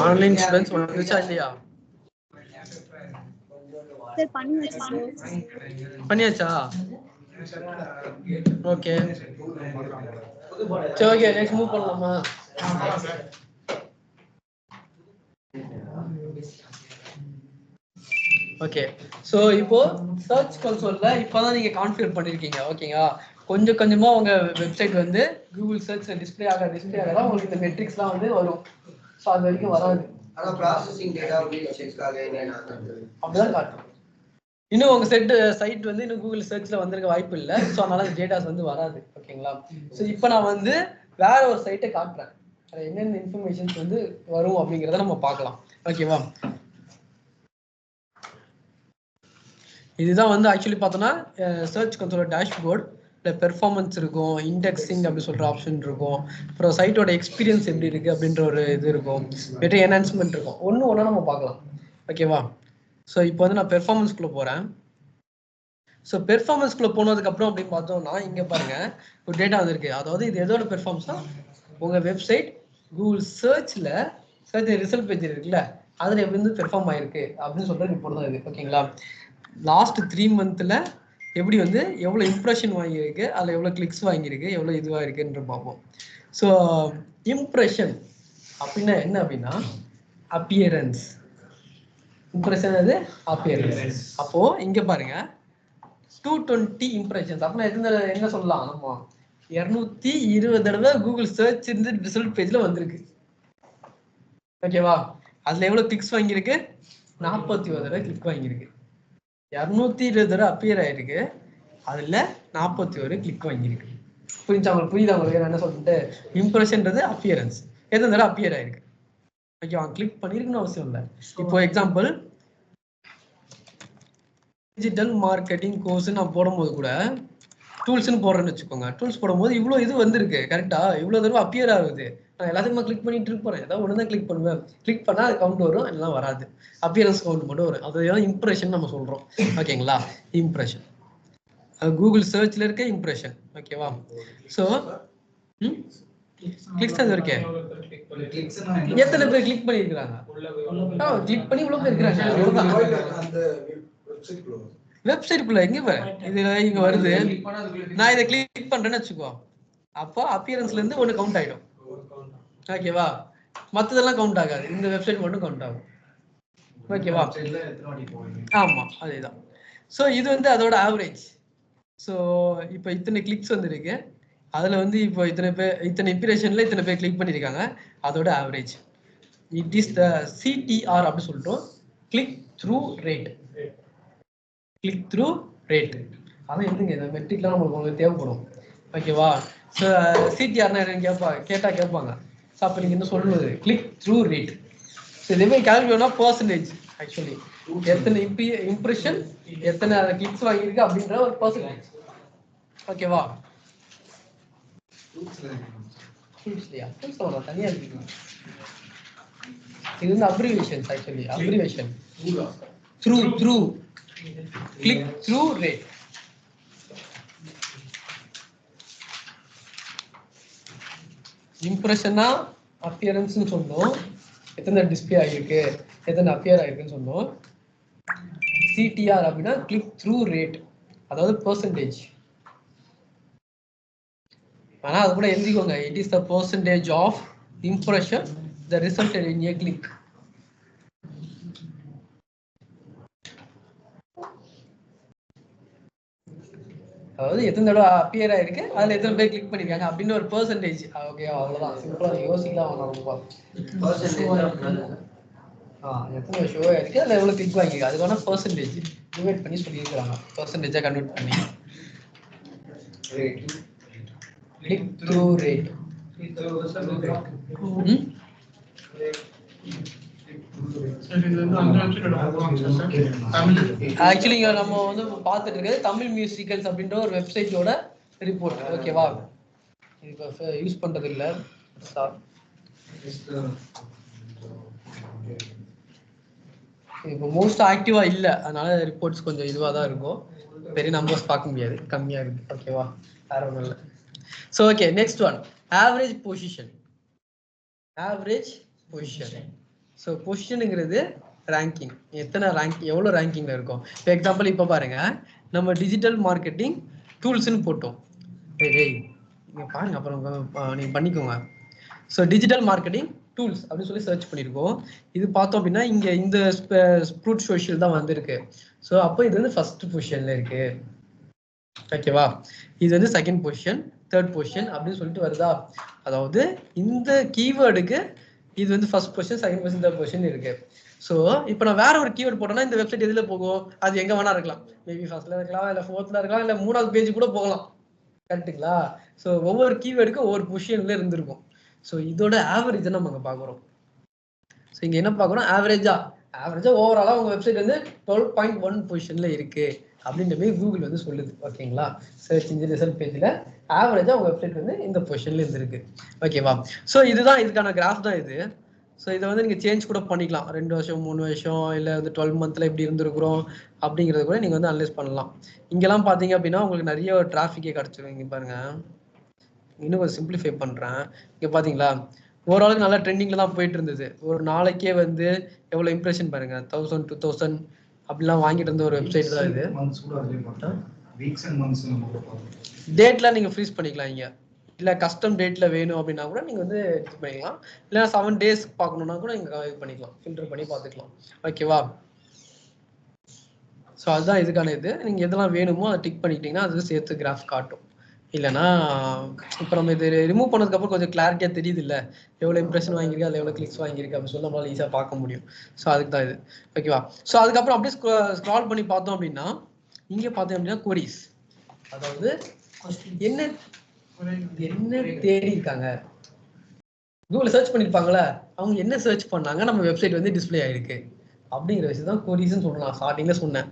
A: ஆன்லைன் ஸ்டூடண்ட்ஸ் வந்துச்சா இல்லையா?
F: சார் பண்ணியாச்சு
A: பண்ணியாச்சா? ஓகே சரி, ஓகே நெக்ஸ்ட் மூவ் பண்ணலாமா? ஓகே ஸோ இப்போ சர்ச் கன்சோல்ல இப்போதான் நீங்க கான்ஃபிகர் பண்ணிருக்கீங்க. ஓகேங்களா? கொஞ்சம் கொஞ்சமா உங்க வெப்சைட் வந்து கூகுள் சர்ச்ல டிஸ்பிளே ஆக உங்களுக்கு இந்த மெட்ரிக்ஸ்லாம் வந்து வரும். ஸோ அது வரைக்கும் வராது.
D: ஆனா processing data please check again
A: அப்படிதான் காட்டும். இன்னும் உங்க சைட் வந்து இன்னும் கூகுள் சர்ச்ல வந்திருக்க வாய்ப்பு இல்லை. ஸோ அதனால டேட்டாஸ் வந்து வராது. ஓகேங்களா? ஸோ இப்போ நான் வந்து வேற ஒரு சைட்டை காட்டுறேன். அது என்னென்ன இன்ஃபர்மேஷன்ஸ் வந்து வரும் அப்படிங்கிறத நம்ம பார்க்கலாம். ஓகேவா? இதுதான் வந்து ஆக்சுவலி பார்த்தோன்னா சர்ச் கன்சோல் டேஷ்போர்ட். இல்லை பெர்ஃபார்மன்ஸ் இருக்கும், இண்டெக்ஸிங் அப்படி சொல்கிற ஆப்ஷன் இருக்கும், அப்புறம் சைட்டோட எக்ஸ்பீரியன்ஸ் எப்படி இருக்குது அப்படின்ற ஒரு இது இருக்கும், பெரிய என்ஹான்ஸ்மெண்ட் இருக்கும். ஒன்று நம்ம பார்க்கலாம். ஓகேவா? ஸோ இப்போ வந்து நான் பெர்ஃபார்மன்ஸ்குள்ளே போகிறேன். ஸோ பெர்ஃபார்மன்ஸ்குள்ளே போனதுக்கப்புறம் அப்படின்னு பார்த்தோம்னா இங்கே பாருங்கள் ஒரு டேட்டா வந்துருக்கு. அதாவது இது எதோட பெர்ஃபார்மன்ஸ்னா உங்கள் website Google search result page இருக்குல்ல அதில் எப்படி வந்து பெர்ஃபார்ம் ஆயிருக்கு அப்படின்னு சொல்கிற ரிப்போர்ட் தான் இது. ஓகேங்களா? லாஸ்ட் 3 monthல எப்படி வந்து எவ்வளோ இம்ப்ரெஷன் வாங்கியிருக்கு, அதில் எவ்வளோ கிளிக்ஸ் வாங்கியிருக்கு, எவ்வளோ இதுவாக இருக்குன்ற பார்ப்போம். ஸோ இம்ப்ரெஷன் அப்படின்னா என்ன அப்படின்னா அப்பியரன்ஸ். இம்ப்ரெஷன் அது அப்பியரன்ஸ். அப்போ இங்கே பாருங்க 220 இம்ப்ரெஷன்ஸ். அப்படின்னா என்ன சொல்லலாம், நம்ம 220 தடவை கூகுள் சர்ச் இருந்து ரிசல்ட் பேஜ்ல வந்திருக்கு. ஓகேவா? அதுல எவ்வளவு கிளிக்ஸ் வாங்கியிருக்கு? 41 தடவை கிளிக் வாங்கியிருக்கு. 220 தடவை அப்பியர் ஆயிருக்கு, அதுல 41 கிளிக் வாங்கியிருக்கு. புரியுதா உங்களுக்கு என்ன சொல்லிட்டு? இம்ப்ரெஷன்றது அப்பியரன்ஸ், எத்தனை தடவை அப்பியர் ஆயிருக்கு. ஓகேவா? கிளிக் பண்ணிருக்குன்னு அவசியம் இல்லை. இப்போ எக்ஸாம்பிள் டிஜிட்டல் மார்க்கெட்டிங் கோர்ஸ் நான் போடும்போது கூட டூல்ஸ்ன்னு போடுறேன்னு வச்சுக்கோங்க. டூல்ஸ் போடும்போது இவ்வளோ இது வந்திருக்கு கரெக்டா, இவ்வளோ தடவை அப்பியர் ஆகுது. நான் எல்லாத்தையுமே கிளிக் பண்ணிட்டு இருப்பேன், ஏதாவது ஒன்று தான் கிளிக் பண்ணுவேன். கிளிக் பண்ணால் அது கவுண்ட் வரும், எல்லாம் வராது. அப்பியரன்ஸ் கவுண்ட் மட்டும் வரும். அதுதான் இம்ப்ரெஷன் நம்ம சொல்கிறோம். ஓகேங்களா? இம்ப்ரெஷன் கூகுள் சர்ச்ல இருக்க இம்ப்ரெஷன். ஓகேவா? ஸோ கிளிக்ஸ் அது இருக்கேன், எத்தனை பேர் கிளிக் பண்ணியிருக்கிறாங்க? கிளிக் பண்ணி இவ்வளோ பேர் இருக்கிறாங்க. வெப்சைட்குள்ள எங்க பாரு, இது இங்க வருது, நான் இதை கிளிக் பண்றேன்னு வச்சுக்கோ, அப்போ அப்பியரன்ஸ்ல இருந்து ஒன்று கவுண்ட் ஆயிடும். ஓகேவா? மற்றதெல்லாம் கவுண்ட் ஆகாது, இந்த வெப்சைட் மட்டும் கவுண்ட் ஆகும். ஓகேவா? ஆமா அதேதான். ஸோ இது வந்து அதோட ஆவரேஜ். ஸோ இப்போ இத்தனை கிளிக்ஸ் வந்துருக்கு, அதுல வந்து இப்போ இத்தனை இம்ப்ரெஷன்ல இத்தனை பேர் கிளிக் பண்ணியிருக்காங்க, அதோட average. It is the CTR அப்படி சொல்லிட்டோம், click through rate. Click through rate அதான் எதுங்க இந்த மெட்ரிக்லாம் உங்களுக்கு தேவைப்படும். ஓகேவா? ஸோ சிடிஆர்னா என்னன்னு கேட்பாங்க. ஸோ அப்போ நீங்கள் என்ன சொல்லுவது? Click through rate. ஸோ இதுவே கால்குலேட்னா பர்சன்டேஜ், ஆக்சுவலி எத்தனை இம்ப்ரெஷன் எத்தனை கிளிக்ஸ் வாங்கியிருக்கு அப்படின்ற ஒரு பர்சன்டேஜ். ஓகேவா? டூல்ஸ்லையா டூல்ஸ் தனியாக இருக்கு. இது வந்து abbreviations actually abbreviation through click through rate. இம்ப்ரெஷனா அப்பியரன்ஸ்னு சொன்னோம், எத்தனை டிஸ்பிளே ஆகிருக்கு எத்தனை அப்பியர் ஆகிருக்குன்னு சொன்னோம். சிடிஆர் அப்படின்னா கிளிக் த்ரூ ரேட், அதாவது பெர்சன்டேஜ். ஆனால் அது கூட எழுதிக்கோங்க, it is the percentage of impression the resulted in a click. அதாவது எத்தனை தடவை அப்பியர் ஆயிருக்கு, அதில் எத்தனை பேர் கிளிக் பண்ணிருக்காங்க அப்படின்னு ஒரு பெர்சன்டேஜ். ஓகே, அவ்வளோதான், சிம்பிளாக யோசிக்கலாம் வேணாம் ரொம்ப. எத்தனை ஷோ ஆயிருக்கு, அதில் எவ்வளோ கிளிக் வாங்கிருக்கு, அதுக்கான பெர்சன்டேஜ் டிவைட் பண்ணி சொல்லியிருக்கிறாங்க, பெர்சன்டேஜாக கன்வெர்ட் பண்ணி. Click through rate. ஆக்சுவலி இங்க நம்ம வந்து பார்த்துட்டு இருக்கிறது தமிழ் மியூசிக்கல்ஸ் அப்படின்ற ஒரு வெப்சைட்டோட ரிப்போர்ட். ஓகேவா, இப்போ யூஸ் பண்றது இல்ல, இப்போ மோஸ்ட் ஆக்டிவா இல்ல, அதனால ரிப்போர்ட்ஸ் கொஞ்சம் இதுவாக தான் இருக்கும், பெரிய நம்பர்ஸ் பார்க்க முடியாது, கம்மியா இருக்கு. ஓகேவா, வேற ஒன்றும் இல்லை. So okay, next one average position. Average position. So பொசிஷனுங்கிறது ரேங்கிங், எத்தனை ரேங்க் எவ்வளோ ரேங்கிங்கில் இருக்கும். இப்போ எக்ஸாம்பிள் இப்போ பாருங்க, நம்ம டிஜிட்டல் மார்க்கெட்டிங் டூல்ஸ்ன்னு போட்டோம். நீங்கள் பாருங்க, அப்புறம் நீங்கள் பண்ணிக்கோங்க. ஸோ டிஜிட்டல் மார்க்கெட்டிங் டூல்ஸ் அப்படின்னு சொல்லி சர்ச் பண்ணியிருக்கோம். இது பார்த்தோம் அப்படின்னா இங்கே இந்த ஸ்ப்ரூட் சோஷியல் தான் வந்திருக்கு. ஸோ அப்போ இது வந்து ஃபர்ஸ்ட் பொசிஷனில் இருக்கு. ஓகேவா, இது வந்து செகண்ட் பொசிஷன், தேர்ட் பொசிஷன் அப்படின்னு சொல்லிட்டு வருதா. அதாவது இந்த கீவேர்டுக்கு இது வந்து first position, second position, third position இருக்கு. ஸோ இப்போ நான் வேற ஒரு கீவேர்டு போட்டோம்னா இந்த வெப்சைட் எதில் போகும், அது எங்கே வேணா இருக்கலாம். மேபி ஃபர்ஸ்ட்ல இருக்கலாம், இல்லை ஃபோர்த்ல இருக்கலாம், இல்லை மூணாவது பேஜ் கூட போகலாம். கரெக்டுங்களா. ஸோ ஒவ்வொரு கீவேர்டுக்கும் ஒவ்வொரு பொசிஷன்ல இருந்திருக்கும். ஸோ இதோட ஆவரேஜ் நம்ம அங்கே பார்க்குறோம். ஸோ இங்கே என்ன பார்க்குறோம், ஆவரேஜா ஓவராலாக உங்கள் வெப்சைட் வந்து 12.1 பொசிஷன்ல இருக்கு அப்படின்ற மாதிரி கூகுள் வந்து சொல்லுது. ஓகேங்களா, சர்ச் இன்ஜின் ரிசல்ட் பேஜில் ஆவரேஜா உங்கள் வெப்சைட் வந்து இந்த பொசிஷன்ல இருந்திருக்கு. ஓகேவா, ஸோ இதுதான் இதுக்கான கிராஃப் தான் இது. ஸோ இதை வந்து நீங்கள் சேஞ்ச் கூட பண்ணிக்கலாம், 2 வருஷம் 3 வருஷம் இல்லை வந்து 12 மந்த்ல எப்படி இருந்திருக்கிறோம் அப்படிங்கிறத கூட நீங்கள் வந்து அனலைஸ் பண்ணலாம். இங்கெல்லாம் பார்த்தீங்க அப்படின்னா உங்களுக்கு நிறைய டிராஃபிக்கே கிடச்சிரும். இங்கே பாருங்க, இன்னும் கொஞ்சம் சிம்பிளிஃபை பண்ணுறேன். இங்கே பார்த்தீங்களா, ஓரளவுக்கு நல்லா ட்ரெண்டிங்கில் தான் போயிட்டு இருந்தது. ஒரு நாளைக்கே வந்து எவ்வளோ இம்ப்ரெஷன் பாருங்க, 1000 2000 அப்படிலாம் வாங்கிட்டு இருந்த ஒரு வெப்சைட் தான் இது. டேட்லாம் நீங்கள் ஃப்ரீஸ் பண்ணிக்கலாம் இங்கே, இல்லை கஸ்டம் டேட்ல வேணும் அப்படின்னா கூட நீங்கள் வந்து இது பண்ணிக்கலாம், இல்லை 7 days பார்க்கணுன்னா கூட நீங்கள் இது பண்ணிக்கலாம், ஃபில்டர் பண்ணி பார்த்துக்கலாம். ஓகேவா, ஸோ அதுதான் இதுக்கான இது. நீங்கள் எதெல்லாம் வேணுமோ அதை டிக் பண்ணிக்கிட்டீங்கன்னா அது சேர்த்து கிராஃப் காட்டும். இல்லைனா இப்போ நம்ம இது ரிமூவ் பண்ணதுக்கப்புறம் கொஞ்சம் கிளாரிட்டியாக தெரியுது இல்லை, எவ்வளோ இம்ப்ரெஷன் வாங்கியிருக்கு, அதில் எவ்வளோ கிளிக்ஸ் வாங்கியிருக்கு அப்படின்னு சொல்லி நம்மளால ஈஸியாக பார்க்க முடியும். ஸோ அதுக்கு தான் இது. ஓகேவா, ஸோ அதுக்கப்புறம் அப்படியே ஸ்க்ரால் பண்ணி பார்த்தோம் அப்படின்னா இங்கே பார்த்தோம் அப்படின்னா queries, அதாவது என்ன தேடி இருக்காங்க, கூகுளில் சர்ச் பண்ணியிருப்பாங்களே அவங்க என்ன சர்ச் பண்ணாங்க, நம்ம வெப்சைட் வந்து டிஸ்பிளே ஆயிருக்கு அப்படிங்கிற விஷயம் தான் கொரீஸ்ன்னு சொல்லலாம். ஸ்டார்டிங்கில் சொன்னேன்,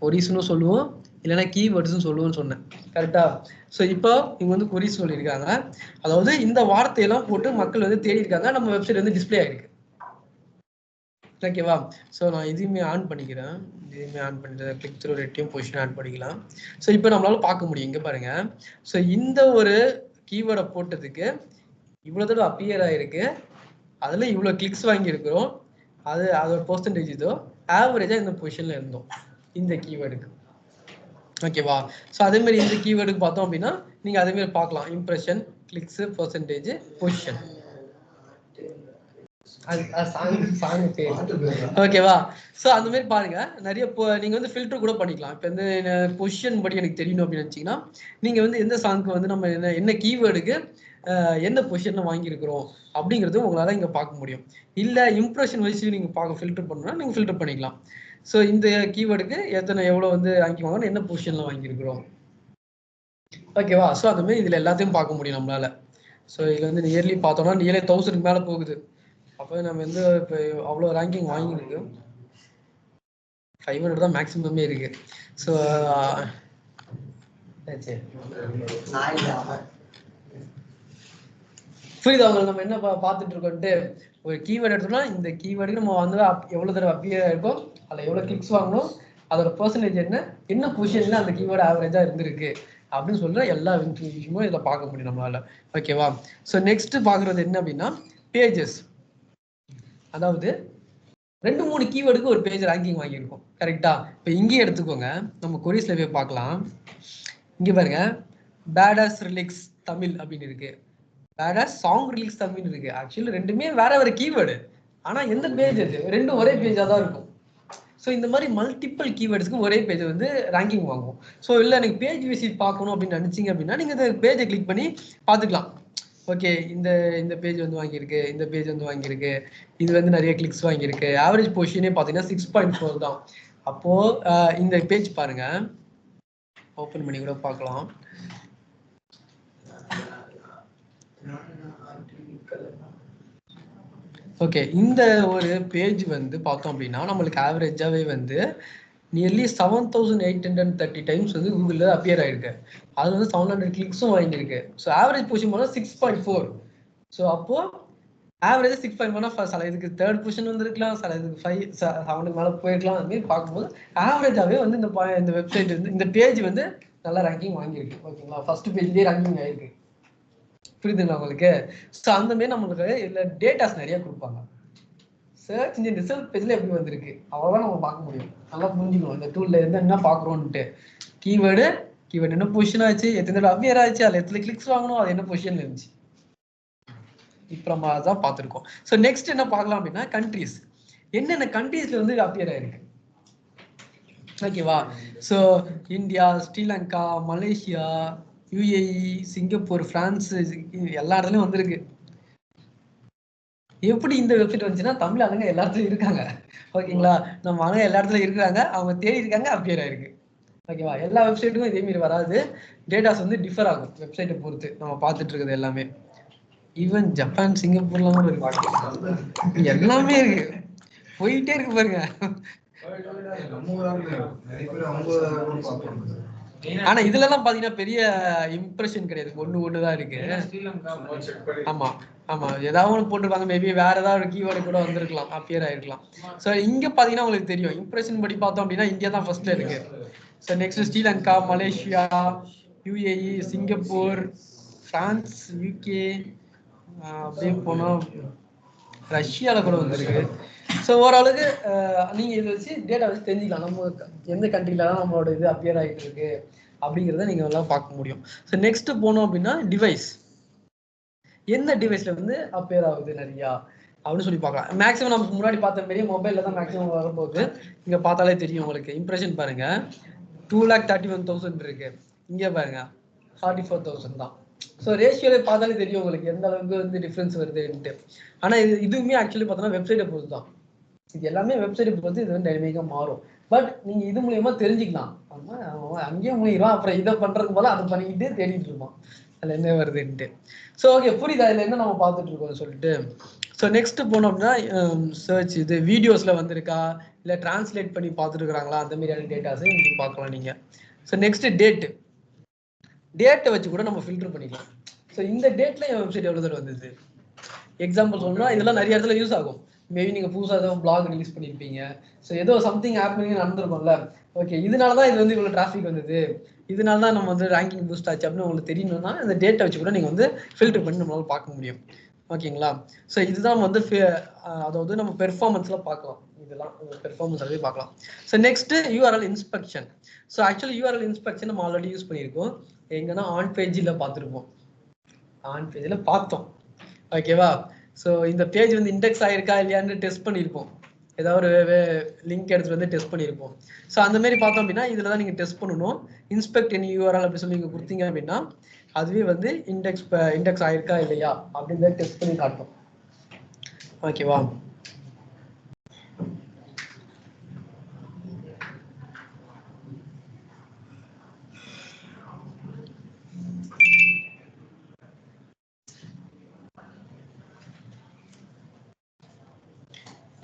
A: கொரீஸ்னு சொல்லுவோம், இல்லைன்னா கீவேர்ட்ஸ்னு சொல்லுவோம்னு சொன்னேன். கரெக்டா. ஸோ இப்போ இவங்க வந்து கொரீஸ் சொல்லியிருக்காங்க, அதாவது இந்த வார்த்தையெல்லாம் போட்டு மக்கள் வந்து தேடி இருக்காங்க, நம்ம வெப்சைட் வந்து டிஸ்பிளே ஆயிருக்கு. ஓகேவா, ஸோ நான் இதையுமே ஆன் பண்ணிக்கிறேன், இதையுமே ஆன் பண்ணிட்டு கிளிக் த்ரூ ரேட்டையும் பொசிஷன் ஆன் பண்ணிக்கலாம். ஸோ இப்போ நம்மளால பார்க்க முடியும், இங்கே பாருங்க. ஸோ இந்த ஒரு கீவேர்டை போட்டதுக்கு இவ்வளோ தடவை அப்பியர் ஆயிருக்கு, அதில் இவ்வளோ கிளிக்ஸ் வாங்கியிருக்கிறோம், அதோட பெர்சன்டேஜ் இதோ ஆவரேஜாக இந்த பொசிஷனில் இருந்தோம் இந்த கீவேர்டுக்கு. ஓகேவா, ஸோ அதே மாதிரி இந்த கீவேர்டுக்கு பார்த்தோம் அப்படின்னா நீங்கள் அதே மாதிரி பார்க்கலாம், இம்ப்ரெஷன், கிளிக்ஸு, பெர்சன்டேஜ், பொசிஷன். ஓகேவா, ஸோ அந்த மாதிரி பாருங்க, நிறைய நீங்க வந்து ஃபில்டர் கூட பண்ணிக்கலாம். இப்போ வந்து பொசிஷன் படி எனக்கு தெரியணும் அப்படின்னு நினைச்சீங்கன்னா நீங்க வந்து எந்த சாங்க்கு வந்து நம்ம என்ன கீவேர்டுக்கு என்ன பொசிஷன்ல வாங்கியிருக்கிறோம் அப்படிங்கிறது உங்களால இங்க பார்க்க முடியும். இல்லை இம்ப்ரெஷன் வச்சு நீங்க பார்க்க ஃபில்டர் பண்ணணும்னா நீங்க ஃபில்டர் பண்ணிக்கலாம். ஸோ இந்த கீவேர்டுக்கு எவ்வளோ வந்து வாங்கிக்குவாங்க, என்ன பொசிஷன்ல வாங்கியிருக்கிறோம். ஓகேவா, ஸோ அந்த மாதிரி இதுல எல்லாத்தையும் பார்க்க முடியும் நம்மளால. ஸோ இதுல வந்து நியர்லி பார்த்தோம்னா நியர்லி 1000 மேலே போகுது. அப்போ நம்ம வந்து இப்போ அவ்வளோ ரேங்கிங் வாங்கியிருக்கு, 500 தான் மேக்ஸிமமே இருக்கு. ஸோ புரியுது அவங்களுக்கு நம்ம என்ன பார்த்துட்டு இருக்கோம்ட்டு ஒரு கீவேர்டு எடுத்தோம்னா இந்த கீவேர்டுக்கு நம்ம வந்து எவ்வளவு தடவை அப்பியர் இருக்கும், அதில் எவ்வளவு கிளிக்ஸ் வாங்கணும், அதோட பெர்சன்டேஜ் என்ன பொசிஷன்ல அந்த கீவேர்டு ஆவரேஜா இருந்திருக்கு அப்படின்னு சொல்ற எல்லா விஷயமும் இதில் பார்க்க முடியும் நம்மளால. ஓகேவா? ஸோ நெக்ஸ்ட் பார்க்குறது என்ன அப்படின்னா பேஜஸ். அதாவது 2-3 கீவேர்டுக்கு ஒரு பேஜ் ரேங்கிங் வாங்கியிருக்கும். கரெக்டா? இப்போ இங்கேயே எடுத்துக்கோங்க, நம்ம கொரிஸ்ல போய் பார்க்கலாம். இங்கே பாருங்க, பேடாஸ் ரிலிக்ஸ் தமிழ் அப்படின்னு இருக்கு, பேடாஸ் சாங் ரிலிக்ஸ் தமிழ் இருக்கு. ஆக்சுவலி ரெண்டுமே வேற வேற கீவேர்டு, ஆனா எந்த பேஜ் அது ரெண்டும் ஒரே பேஜா தான் இருக்கும். ஸோ இந்த மாதிரி மல்டிபிள் கீவேர்ட்ஸ்க்கு ஒரே பேஜ் வந்து ரேங்கிங் வாங்குவோம். ஸோ இல்லை எனக்கு பேஜ் விசிட் பார்க்கணும் அப்படின்னு நினைச்சிங்க அப்படின்னா நீங்கள் இந்த பேஜை கிளிக் பண்ணி பார்த்துக்கலாம். ஓகே, இந்த பேஜ் வந்து வாங்கியிருக்கு, இந்த பேஜ் வந்து வாங்கியிருக்கு, இது வந்து நிறைய கிளிக்ஸ் வாங்கியிருக்கு. ஆவரேஜ் பொசிஷனே பார்த்தீங்கன்னா 6.4 தான். அப்போ இந்த பேஜ் பாருங்க, ஓப்பன் பண்ணி கூட பார்க்கலாம். ஓகே, இந்த ஒரு பேஜ் வந்து பார்த்தோம் அப்படின்னா நம்மளுக்கு ஆவரேஜாவே வந்து நியர்லி 7830 டைம்ஸ் வந்து கூகுளில் அப்பியர் ஆயிருக்கு. அது வந்து 700 கிளிக்ஸும் வாங்கியிருக்கு. ஸோ ஆவரேஜ் பொசிஷன் போனால் 6.4. ஸோ அப்போ ஆவரேஜ் 6.1 சில இதுக்கு தேர்ட் பொசிஷன் வந்துருக்கலாம், சில இதுக்கு 5-7 மேலே போயிருக்கலாம். அது மாதிரி பார்க்கும்போது ஆவரேஜாகவே வந்து இந்த வெப்சைட் வந்து இந்த பேஜ் வந்து நல்லா ரேங்கிங் வாங்கியிருக்கு. ஓகேங்களா? ஃபர்ஸ்ட் பேஜ்லேயே ரேங்கிங் ஆயிருக்கு. புரியுதுங்களா உங்களுக்கு? ஸோ அந்த மாதிரி நம்மளுக்கு இதில் டேட்டாஸ் நிறைய கொடுப்பாங்க. சர்ச் இன்ஜின் ரிசல்ட் பேஜ்ல எப்படி வந்திருக்கு அவ்வளோதான் நம்ம பார்க்க முடியும். நல்லா புரிஞ்சுக்கணும் இந்த டூல்ல இருந்து என்ன பார்க்குறோன்ட்டு. கீவேர்டு என்ன பொசிஷன் ஆச்சு, எத்தனை தடவை அப்பியர் ஆச்சு, அதில் எத்தனை கிளிக்ஸ் வாங்கணும், அது என்ன பொசிஷன்ல இருந்துச்சு, இப்போ நம்ம அதான் பார்த்துருக்கோம். ஸோ நெக்ஸ்ட் என்ன பார்க்கலாம் அப்படின்னா கண்ட்ரிஸ். என்னென்ன கண்ட்ரீஸ்ல வந்து அப்பியர் ஆயிருக்கு. ஓகேவா? So India, Sri Lanka, Malaysia, UAE, Singapore, France, எல்லா இடத்துலையும் வந்திருக்கு. எப்படி இந்த வெப்சைட் வந்துச்சுன்னா தமிழ் ஆளுங்க எல்லா இடத்துலையும் இருக்காங்க. ஓகேங்களா? நம்ம ஆளுங்க எல்லா இடத்துலையும் இருக்கிறாங்க, அவங்க தேடி இருக்காங்க, அப்பியர் ஆயிருக்கு. ஓகேவா? எல்லா வெப்சைட்டுக்கும் இதே மாதிரி வராது, டேட்டாஸ் வந்து டிஃபர் ஆகும் வெப்சைட்டை பொறுத்து. நம்ம பார்த்துட்டு இருக்கிறது எல்லாமே ஈவன் ஜப்பான், சிங்கப்பூர்லாம் கூட இருக்கு, எல்லாமே இருக்கு, போயிட்டே இருக்கு பாருங்க. ஆனா இதுல எல்லாம் பாத்தீங்கன்னா பெரிய இம்ப்ரெஷன் கிடையாது, ஒண்ணுதான் இருக்கு. ஆமா ஆமா, ஏதாவது ஒன்று போட்டிருப்பாங்க, மேபி வேற ஏதாவது ஒரு கீவேர்டு கூட வந்திருக்கலாம், அப்பியர் ஆயிருக்கலாம். ஸோ இங்க பாத்தீங்கன்னா உங்களுக்கு தெரியும், இம்ப்ரெஷன் படி பார்த்தோம் அப்படின்னா இந்தியா தான் ஃபர்ஸ்ட்ல இருக்கு. So next Sri Lanka, Malaysia, UAE, Singapore, France, UK, அப்படியே போனா ரஷ்யால கூட வந்திருக்கு. ஸோ ஓரளவுக்கு நீங்க இதை வச்சு டேட்டா வச்சு தெரிஞ்சுக்கலாம் நம்ம எந்த கண்ட்ரில தான் நம்மளோட இது அப்பியர் ஆகிட்டு இருக்கு அப்படிங்கிறத நீங்க எல்லாம் பார்க்க முடியும். ஸோ நெக்ஸ்ட் போனோம் அப்படின்னா டிவைஸ், எந்த டிவைஸ்ல வந்து அப்பியர் ஆகுது நிறையா அப்படின்னு சொல்லி பார்க்கலாம். மேக்ஸிமம் நமக்கு முன்னாடி பார்த்த மாதிரியே மொபைல்ல தான் மேக்ஸிமம் வரும்போது இங்க பார்த்தாலே தெரியும் உங்களுக்கு. இம்ப்ரெஷன் பாருங்க, 2,31,000 இருக்கு, இங்க பாருங்க 44,000 தான். ஸோ ரேஷியோவை பார்த்தாலே தெரியும் உங்களுக்கு எந்த அளவுக்கு வந்து டிஃப்ரென்ஸ் வருதுன்ட்டு. ஆனா இதுவுமே ஆக்சுவலி பார்த்தோன்னா வெப்சைட்டை பொறுத்து தான். இது எல்லாமே வெப்சைட்டை பொறுத்து இது வந்து டைனமிக்காக மாறும். பட் நீங்க இது மூலியமா தெரிஞ்சுக்கலாம். அங்கேயும் மூலிடுவான், அப்புறம் இதை பண்றதுக்கு போல அதை பண்ணிக்கிட்டு தேடிட்டு இருப்பான் அதுல என்ன வருதுன்ட்டு. ஸோ ஓகே, புரியுது அதுல என்ன நம்ம பார்த்துட்டு இருக்கோம் சொல்லிட்டு. ஸோ நெக்ஸ்ட் போனோம்னா சர்ச், இது வீடியோஸ்ல வந்திருக்கா இல்லை டிரான்ஸ்லேட் பண்ணி பார்த்துட்டு இருக்கிறாங்களா, அந்த மாதிரியான டேட்டாஸை இங்கே பார்க்கலாம் நீங்க. ஸோ நெக்ஸ்ட் டேட்டை வச்சு கூட நம்ம ஃபில்டர் பண்ணிக்கலாம். ஸோ இந்த டேட்ல என் வெப்சைட் எவ்வளோ தூரம் வந்தது, எக்ஸாம்பிள் சொல்லணும்னா இதெல்லாம் நிறைய இடத்துல யூஸ் ஆகும். மேபி நீங்கள் புதுசாக ஏதோ பிளாக் ரிலீஸ் பண்ணியிருப்பீங்க, ஸோ ஏதோ சம்திங் ஹேப்பனிங் நடந்திருக்கும்ல, ஓகே இதனால தான் இது வந்து இவ்வளோ டிராஃபிக் வந்தது, இதனால தான் நம்ம வந்து ரேங்கிங் பூஸ்ட் ஆச்சு அப்படின்னு உங்களுக்கு தெரியணும்னா இந்த டேட்டா வச்சு கூட நீங்கள் வந்து ஃபில்டர் பண்ணி நம்மளால பார்க்க முடியும். ஓகேங்களா? ஸோ இதுதான் வந்து அதாவது நம்ம பெர்ஃபார்மன்ஸ்லாம் பார்க்கலாம், இதெல்லாம் பெர்ஃபார்மன்ஸ் அதுவே பார்க்கலாம். So next URL inspection. So actually URL inspection நம்ம ஆல்ரெடி யூஸ் பண்ணியிருக்கோம். எங்கன்னா ஆன் பேஜில் பார்த்துருப்போம், ஆன் பேஜில் பார்த்தோம். ஓகேவா? ஸோ இந்த பேஜ் வந்து இண்டெக்ஸ் ஆயிருக்கா இல்லையான்னு டெஸ்ட் பண்ணியிருப்போம், ஏதாவது ஒரு லிங்க் எடுத்துட்டு வந்து டெஸ்ட் பண்ணியிருப்போம். ஸோ அந்த மாதிரி பார்த்தோம் அப்படின்னா இதில் தான் நீங்கள் டெஸ்ட் பண்ணணும். இன்ஸ்பெக்ட் எனி யூஆர்எல் அப்படி சொல்லி நீங்கள் கொடுத்தீங்க அப்படின்னா அதுவே வந்து இண்டெக்ஸ் ஆயிருக்கா இல்லையா அப்படின்னு டெஸ்ட் பண்ணி காட்டும். ஓகேவா?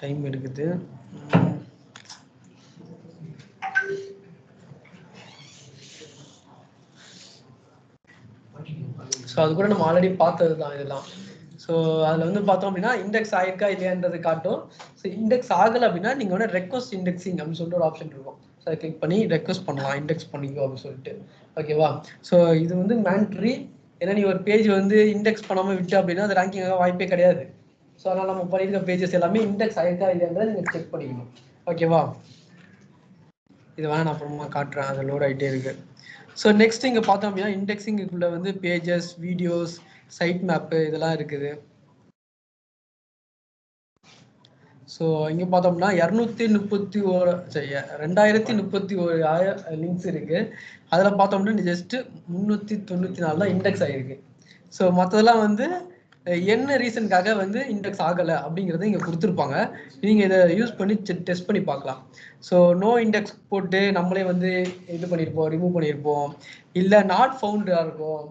A: டைம் எடுக்குது. ஸோ அது கூட நம்ம ஆல்ரெடி பார்த்தது தான் இதெல்லாம். ஸோ அதில் வந்து பார்த்தோம் அப்படின்னா இண்டெக்ஸ் ஆயிருக்கா இல்லையான்றது காட்டும். ஸோ இண்டெக்ஸ் ஆகலை அப்படின்னா நீங்கள் வந்து ரெக்வஸ்ட் இண்டெக்ஸிங் அப்படின்னு சொல்லிட்டு ஒரு ஆப்ஷன் இருக்கும். ஸோ அதை கிளிக் பண்ணி ரெக்வஸ்ட் பண்ணலாம், இண்டெக்ஸ் பண்ணிக்கோ அப்படின்னு சொல்லிட்டு. ஓகேவா? ஸோ இது வந்து மேண்ட்ரி. ஏன்னா நீ ஒரு பேஜ் வந்து இண்டெக்ஸ் பண்ணாமல் விட்டு அப்படின்னா அது ரேங்கிங் ஆக வாய்ப்பே கிடையாது. ஸோ அதனால் நம்ம பண்ணியிருக்க பேஜஸ் எல்லாமே இண்டெக்ஸ் ஆயிருக்கா இல்லையான்றதை நீங்கள் செக் பண்ணிக்கணும். ஓகேவா? இது வேணா நான் அப்புறமா காட்டுறேன், அது லோட் ஆகிட்டே இருக்கு. ஸோ நெக்ஸ்ட் இங்கே பார்த்தோம் அப்படின்னா இண்டெக்ஸிங்குள்ள வந்து பேஜஸ், வீடியோஸ், சைட் மேப்பு இதெல்லாம் இருக்குது. ஸோ இங்கே பார்த்தோம்னா 2031 லிங்க்ஸ் இருக்கு. அதில் பார்த்தோம்னா ஜஸ்ட் 394 தான் இண்டெக்ஸ் ஆகிருக்கு. ஸோ மற்றதெல்லாம் வந்து என்ன ரீசனுக்காக வந்து இண்டெக்ஸ் ஆகலை அப்படிங்கிறத இங்கே கொடுத்துருப்பாங்க. நீங்கள் இதை யூஸ் பண்ணி டெஸ்ட் பண்ணி பார்க்கலாம். ஸோ நோ இண்டெக்ஸ் போட்டு நம்மளே வந்து இது பண்ணியிருப்போம், ரிமூவ் பண்ணியிருப்போம், இல்லை நாட் ஃபவுண்டாக இருக்கும்.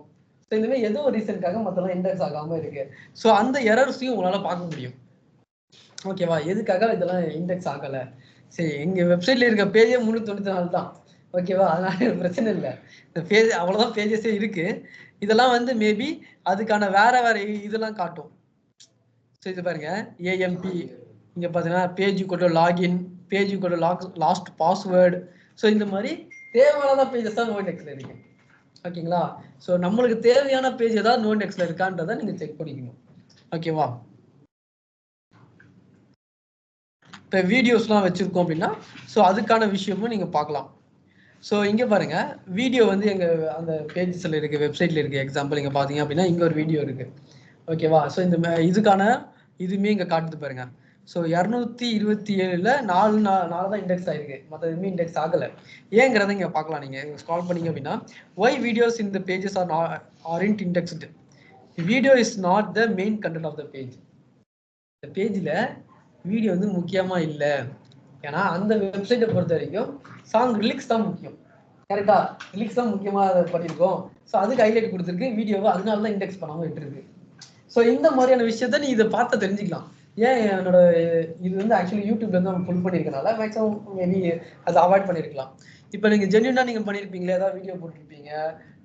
A: ஸோ இந்தமாதிரி ஏதோ ஒரு ரீசனுக்காக மற்றெல்லாம் இண்டெக்ஸ் ஆகாமல் இருக்கு. ஸோ அந்த எரர்ஸையும் உங்களால் பார்க்க முடியும். ஓகேவா? எதுக்காக இதெல்லாம் இண்டெக்ஸ் ஆகலை? சரி, எங்கள் வெப்சைட்ல இருக்க பேஜே 394 தான். ஓகேவா? அதனால பிரச்சனை இல்லை. இந்த பேஜ் அவ்வளோதான் பேஜஸே இருக்கு. இதெல்லாம் வந்து மேபி அதுக்கான வேற இதெல்லாம் காட்டும். ஸோ இது பாருங்க, ஏஎம்பி இங்கே பார்த்தீங்கன்னா பேஜ் கொண்டு லாகின், பேஜ் கொண்டு லாஸ்ட் பாஸ்வேர்டு. ஸோ இந்த மாதிரி தேவையானதான் பேஜஸ் தான் நோ இண்டெக்ஸில் இருக்கு. ஓகேங்களா? ஸோ நம்மளுக்கு தேவையான பேஜ் ஏதாவது நோ இண்டெக்ஸில் இருக்கான்றதை நீங்கள் செக் பண்ணிக்கணும். ஓகேவா? இப்போ வீடியோஸ்லாம் வச்சுருக்கோம் அப்படின்னா ஸோ அதுக்கான விஷயமும் நீங்கள் பார்க்கலாம். ஸோ இங்கே பாருங்கள், வீடியோ வந்து எங்கள் அந்த பேஜஸில் இருக்குது, வெப்சைட்டில் இருக்குது. எக்ஸாம்பிள் இங்கே பார்த்தீங்க அப்படின்னா இங்கே ஒரு வீடியோ இருக்குது. ஓகேவா? ஸோ இந்த இதுக்கான இதுவுமே இங்கே காட்டுது பாருங்கள். ஸோ 227ல் 4 தான் இண்டெக்ஸ் ஆகிருக்கு, மற்ற எதுவுமே இண்டெக்ஸ் ஆகலை. ஏங்கிறத இங்கே பார்க்கலாம். நீங்கள் ஸ்க்ரால் பண்ணிங்க அப்படின்னா ஒய் வீடியோஸ் இந்த pages aren't indexed, video is not the main content of the page. இந்த பேஜில் வீடியோ வந்து முக்கியமாக இல்லை. ஏன்னா அந்த வெப்சைட்டை பொறுத்த வரைக்கும் சாங் ரிலிக்ஸ் தான் முக்கியம். கரெக்டா? ரிலிக்ஸ் தான் முக்கியமாக அதை பண்ணியிருக்கோம். ஸோ அதுக்கு ஹைலைட் கொடுத்துருக்கு, வீடியோவை அதனால தான் இண்டெக்ஸ் பண்ணாமல் விட்டுருக்கு. ஸோ இந்த மாதிரியான விஷயத்த நீ இதை பார்த்து தெரிஞ்சுக்கலாம். ஏன் என்னோட இது வந்து ஆக்சுவலி யூடியூப்ல இருந்து நம்ம ஃபுல் பண்ணியிருக்கனால மேக்ஸிமம் மேபி அதை அவாய்ட் பண்ணியிருக்கலாம். இப்போ நீங்கள் ஜென்யூனாக நீங்கள் பண்ணியிருப்பீங்களே, ஏதாவது வீடியோ போட்டிருப்பீங்க,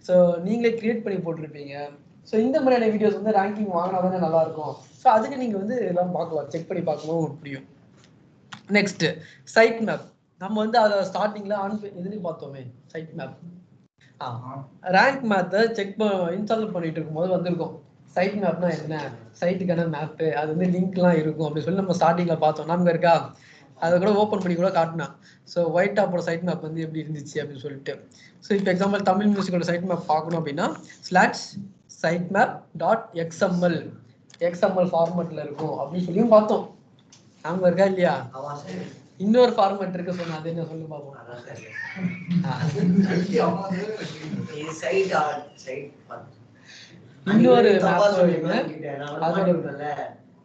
A: ஸோ நீங்களே கிரியேட் பண்ணி போட்டிருப்பீங்க. ஸோ இந்த மாதிரியான வீடியோஸ் வந்து ரேங்கிங் வாங்கினா தானே நல்லாயிருக்கும். ஸோ அதுக்கு நீங்கள் வந்து எல்லாம் பார்க்கலாம், செக் பண்ணி பார்க்கணும் முடியும். Next side map. நம்ம வந்து அதை ஸ்டார்டிங்ல இதுலேயும் பார்த்தோமே சைட் மேப். ரேங்க் மேப்பை இன்ஸ்டால் பண்ணிட்டு இருக்கும்போது வந்திருக்கும் சைட் மேப்னா என்ன, சைட்டுக்கான மேப்பு, அது வந்து லிங்க்லாம் இருக்கும் அப்படின்னு சொல்லி நம்ம ஸ்டார்டிங்ல பார்த்தோம். நமக்கு இருக்கா? அதை கூட ஓப்பன் பண்ணி கூட காட்டினா. ஸோ ஒயிட் டாப்போட சைட் மேப் வந்து எப்படி இருந்துச்சு அப்படின்னு சொல்லிட்டு. ஸோ இப்போ எக்ஸாம்பிள் தமிழ் மியூசிக்கோட சைட் மேப் பார்க்கணும் அப்படின்னா /sitemap.xml ஃபார்மேட்ல இருக்கும் அப்படின்னு சொல்லியும் பார்த்தோம். நாம இருக்கா இல்லையா? இன்னொரு ஃபார்மேட் இருக்கு சொன்னா, அது என்ன சொல்லு பாப்போம். இன்னொரு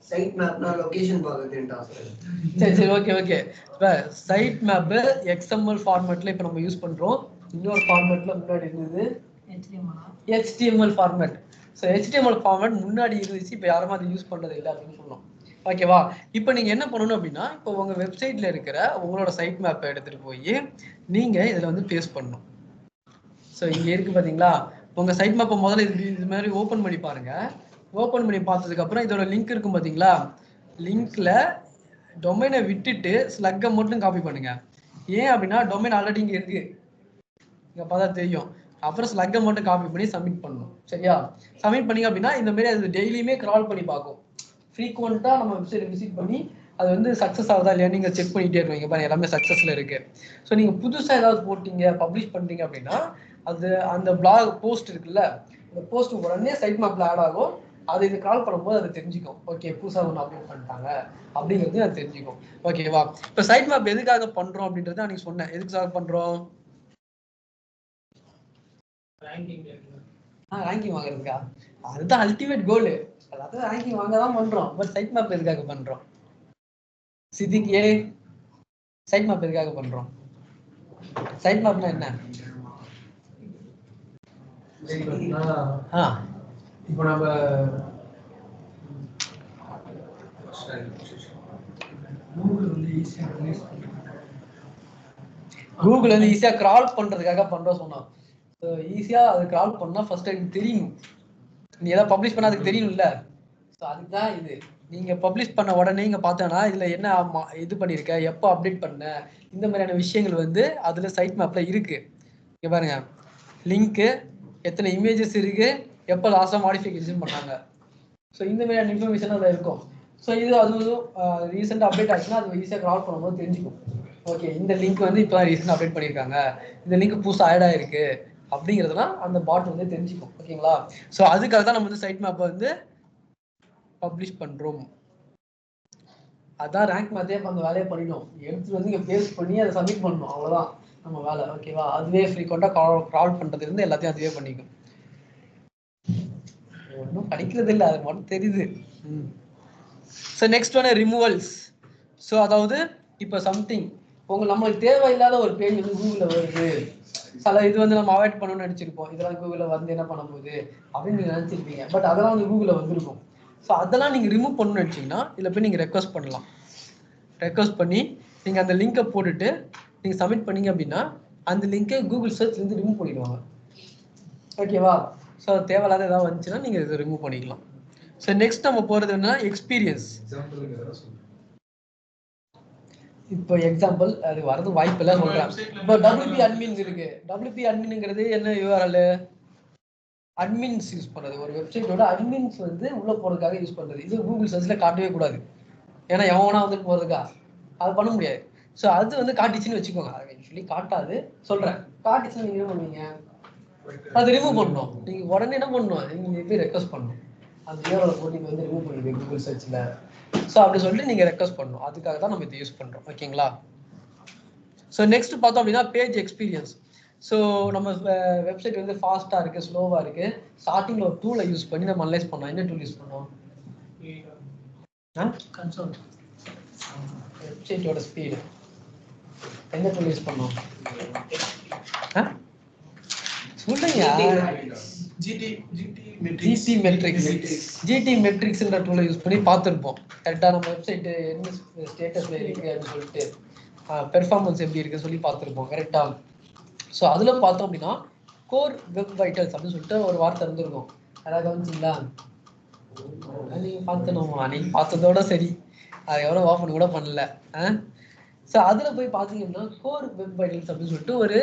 E: சைட் மேப்னா லொகேஷன் பார்க்குதுன்றா.
A: சரி ஓகே. சைட் மேப் XML ஃபார்மேட்ல இப்போ நம்ம யூஸ் பண்றோம். இன்னொரு ஃபார்மேட்ல முன்னாடி இருந்தது HTML format. So HTML format முன்னாடி இருந்துச்சு, இப்போ யாரும் அதை யூஸ் பண்றது இல்லை அப்படின்னு சொன்னோம். ஓகேவா? இப்போ நீங்க என்ன பண்ணணும் அப்படின்னா, இப்போ உங்க வெப்சைட்ல இருக்கிற உங்களோட சைட் மேப்பை எடுத்துட்டு போய் நீங்க இதுல வந்து பேஸ்ட் பண்ணணும். ஸோ இங்க இருக்கு பாத்தீங்களா, உங்க சைட் மேப்பை முதல்ல இது மாதிரி ஓப்பன் பண்ணி பாருங்க. ஓப்பன் பண்ணி பார்த்ததுக்கு அப்புறம் இதோட லிங்க் இருக்கும் பாத்தீங்களா, லிங்க்ல டொமைனை விட்டுட்டு ஸ்லக்கை மட்டும் காப்பி பண்ணுங்க. ஏன் அப்படின்னா டொமைன் ஆல்ரெடி இங்க இருக்கு, இங்க பார்த்தா தெரியும். அப்புறம் ஸ்லக்கை மட்டும் காப்பி பண்ணி சப்மிட் பண்ணணும். சரியா? சப்மிட் பண்ணீங்க அப்படின்னா இந்த மாதிரி அது டெய்லியுமே கிரால் பண்ணி பார்க்கும். ஃப்ரீக்வெண்ட்டாக நம்ம வெப்சைட் விசிட் பண்ணி அது வந்து சக்ஸஸ் ஆகுதா இல்லையா நீங்கள் செக் பண்ணிகிட்டே இருப்பீங்க. பாருங்க எல்லாமே சக்ஸஸில் இருக்குது. ஸோ நீங்கள் புதுசாக ஏதாவது போட்டிங்க, பப்ளிஷ் பண்ணுறீங்க அப்படின்னா அது அந்த பிளாக் போஸ்ட் இருக்குல்ல, அந்த போஸ்ட் உடனே சைட் மேப்பில் ஆட் ஆகும். அது இது கால் பண்ணும்போது அது தெரிஞ்சுக்கும், ஓகே புதுசாக ஒன்று அப்டேட் பண்ணிட்டாங்க அப்படிங்கிறது அது தெரிஞ்சுக்கும். ஓகேவா? இப்போ சைட் மேப் எதுக்காக பண்ணுறோம் அப்படின்றத அன்றைக்கி சொன்னேன். எதுக்காக பண்ணுறோம்? ரேங்கிங் வாங்குறதுக்கா? அதுதான் அல்டிமேட் கோலு. எல்லாத்தையும் ரேங்கிங் வாங்க தான் பண்றோம். பட் சைட் மேப் எதுக்காக பண்றோம்? சித்திக் ஏ சைட் மேப் எதுக்காக பண்றோம்? சைட் மேப்னா என்ன?
C: இப்போ நம்ம
A: கூகுள் வந்து ஈஸியா கிரால் பண்றதுக்காக பண்றோம் சொன்னோம். ஈஸியா அது கிரால் பண்ணா ஃபர்ஸ்ட் எனக்கு தெரியும், நீ ஏதாவது பப்ளிஷ் பண்ணா அதுக்கு தெரியும்ல. ஸோ ஸோ அதுதான் இது. நீங்க பப்ளிஷ் பண்ண உடனே இங்க பார்த்தோன்னா இதுல என்ன இது பண்ணிருக்க, எப்போ அப்டேட் பண்ண, இந்த மாதிரியான விஷயங்கள் வந்து அதுல சைட் மேப்ல இருக்கு. இங்க பாருங்க, லிங்க்கு, எத்தனை இமேஜஸ் இருக்கு, எப்போ லாஸ்டா மாடிஃபிகேஷன் பண்ணாங்க. ஸோ இந்த மாதிரியான இன்ஃபர்மேஷன் அதில் இருக்கும். ஸோ இது அதுவும் ரீசெண்டாக அப்டேட் ஆச்சுன்னா அது ஈஸியாக க்ரால் பண்ணும்போது தெரிஞ்சுக்கும். ஓகே, இந்த லிங்க் வந்து இப்போ ரீசெண்டாக அப்டேட் பண்ணியிருக்காங்க, இந்த லிங்க் புதுசாக ஆட் ஆயிருக்கு அப்படிங்கிறதுலாம் அந்த பாட் வந்து தெரிஞ்சுக்கும். ஓகேங்களா? ஸோ அதுக்காக தான் நம்ம வந்து சைட் மேப்பை வந்து பப்ளிஷ் பண்ணுறோம். அதான் ரேங்க் மேத்தே அந்த வேலையை பண்ணிடும். எடுத்து வந்து இங்கே பேஸ்ட் பண்ணி அதை சப்மிட் பண்ணணும், அவ்வளோதான் நம்ம வேலை. ஓகேவா? அதுவே ஃப்ரீக்வெண்ட்டாக க்ரால் பண்ணுறதுலேருந்து எல்லாத்தையும் அதுவே பண்ணிக்கும். ஒன்றும் படிக்கிறது இல்லை, அது மட்டும் தெரியுது. ஸோ நெக்ஸ்ட் ஒன்று ரிமூவல்ஸ். ஸோ அதாவது இப்போ சம்திங் நம்மளுக்கு தேவையில்லாத ஒரு பேஜ் வந்து கூகுளில் வருது, சில இது வந்து நம்ம அவாய்ட் பண்ணணும்னு நினச்சிருப்போம், இதெல்லாம் கூகுளில் வந்து என்ன பண்ண போகுது அப்படின்னு நீங்கள் நினச்சிருப்பீங்க. பட் அதெல்லாம் வந்து கூகுளில் வந்திருக்கும். ஸோ அதெல்லாம் நீங்கள் ரிமூவ் பண்ணணும்னு நினச்சிங்கன்னா இதில் போய் நீங்கள் ரெக்வஸ்ட் பண்ணலாம். ரெக்வஸ்ட் பண்ணி நீங்கள் அந்த லிங்கை போட்டுட்டு நீங்கள் சப்மிட் பண்ணீங்க அப்படின்னா அந்த லிங்கை கூகுள் சர்ச்லேருந்து ரிமூவ் பண்ணிடுவாங்க. ஓகேவா? ஸோ தேவையில்லாத ஏதாவது வந்துச்சுன்னா நீங்கள் இதை ரிமூவ் பண்ணிக்கலாம். ஸோ நெக்ஸ்ட் நம்ம போகிறது என்ன, எக்ஸ்பீரியன்ஸ். இப்போ எக்ஸாம்பிள் அது வரது வாய்ப்பு இல்லை சொல்கிறேன். இப்போ WP அட்மின் இருக்கு. WP அட்மின்ங்கிறது என்ன URL? அட்மின்ஸ் யூஸ் பண்ணுறது. ஒரு வெப்சைட்டோட அட்மின்ஸ் வந்து உள்ளே போகிறதுக்காக யூஸ் பண்ணுறது. இது கூகுள் சர்ச்சில் காட்டவே கூடாது, ஏன்னா எவனா வந்து போகிறதுக்கா அது பண்ண முடியாது. ஸோ அது வந்து காட்டிச்சுன்னு வச்சுக்கோங்க. அது ஆக்சுவலி காட்டாது, சொல்கிறேன். காட்டிச்சுன்னு நீங்கள் என்ன பண்ணுவீங்க, அது ரிமூவ் பண்ணணும். நீங்கள் உடனே என்ன பண்ணணும், நீங்கள் போய் ரெக்வஸ்ட் பண்ணணும். அந்த URL போட்டு நீங்கள் வந்து ரிமூவ் பண்ணுவீங்க கூகுள் சர்ச்சில். ஸோ அப்படி சொல்லிட்டு நீங்கள் ரெக்வஸ்ட் பண்ணணும். அதுக்காக தான் நம்ம இதை யூஸ் பண்ணுறோம். ஓகேங்களா? ஸோ நெக்ஸ்ட் பார்த்தோம் அப்படின்னா பேஜ் எக்ஸ்பீரியன்ஸ். ஸோ நம்ம வெப்சைட் வந்து ஃபாஸ்ட்டாக இருக்குது, ஸ்லோவாக இருக்குது. ஸ்டார்டிங்கில் ஒரு டூலை யூஸ் பண்ணி நம்ம அனலைஸ் பண்ணோம். என்ன டூல் யூஸ் பண்ணோம்? கன்சோல். வெப்சைட்டோட ஸ்பீடு என்ன டூல் யூஸ் பண்ணோம்? சொல்லுங்க. GT மெட்ரிக்ஸ்ன்ற டூலை யூஸ் பண்ணி பார்த்துருப்போம். கரெக்டாக நம்ம வெப்சைட் என்ன ஸ்டேட்டஸில் இருக்குது அப்படின்னு சொல்லிட்டு பெர்ஃபார்மன்ஸ் எப்படி இருக்குன்னு சொல்லி பார்த்துருப்போம். கரெக்டாக? ஸோ அதில் பார்த்தோம் அப்படின்னா கோர் வெப் வைட்டல்ஸ் அப்படின்னு சொல்லிட்டு ஒரு வார்த்தை இருந்திருக்கும். அதாவது கவனிச்சிங்களா? நீங்கள் பார்த்தணுமா? நீங்கள் பார்த்ததோட சரி, அதை எவ்வளோ ஓப்பன் கூட பண்ணல. ஸோ அதில் போய் பார்த்தீங்கன்னா கோர் வெப் வைட்டல்ஸ் அப்படின்னு சொல்லிட்டு ஒரு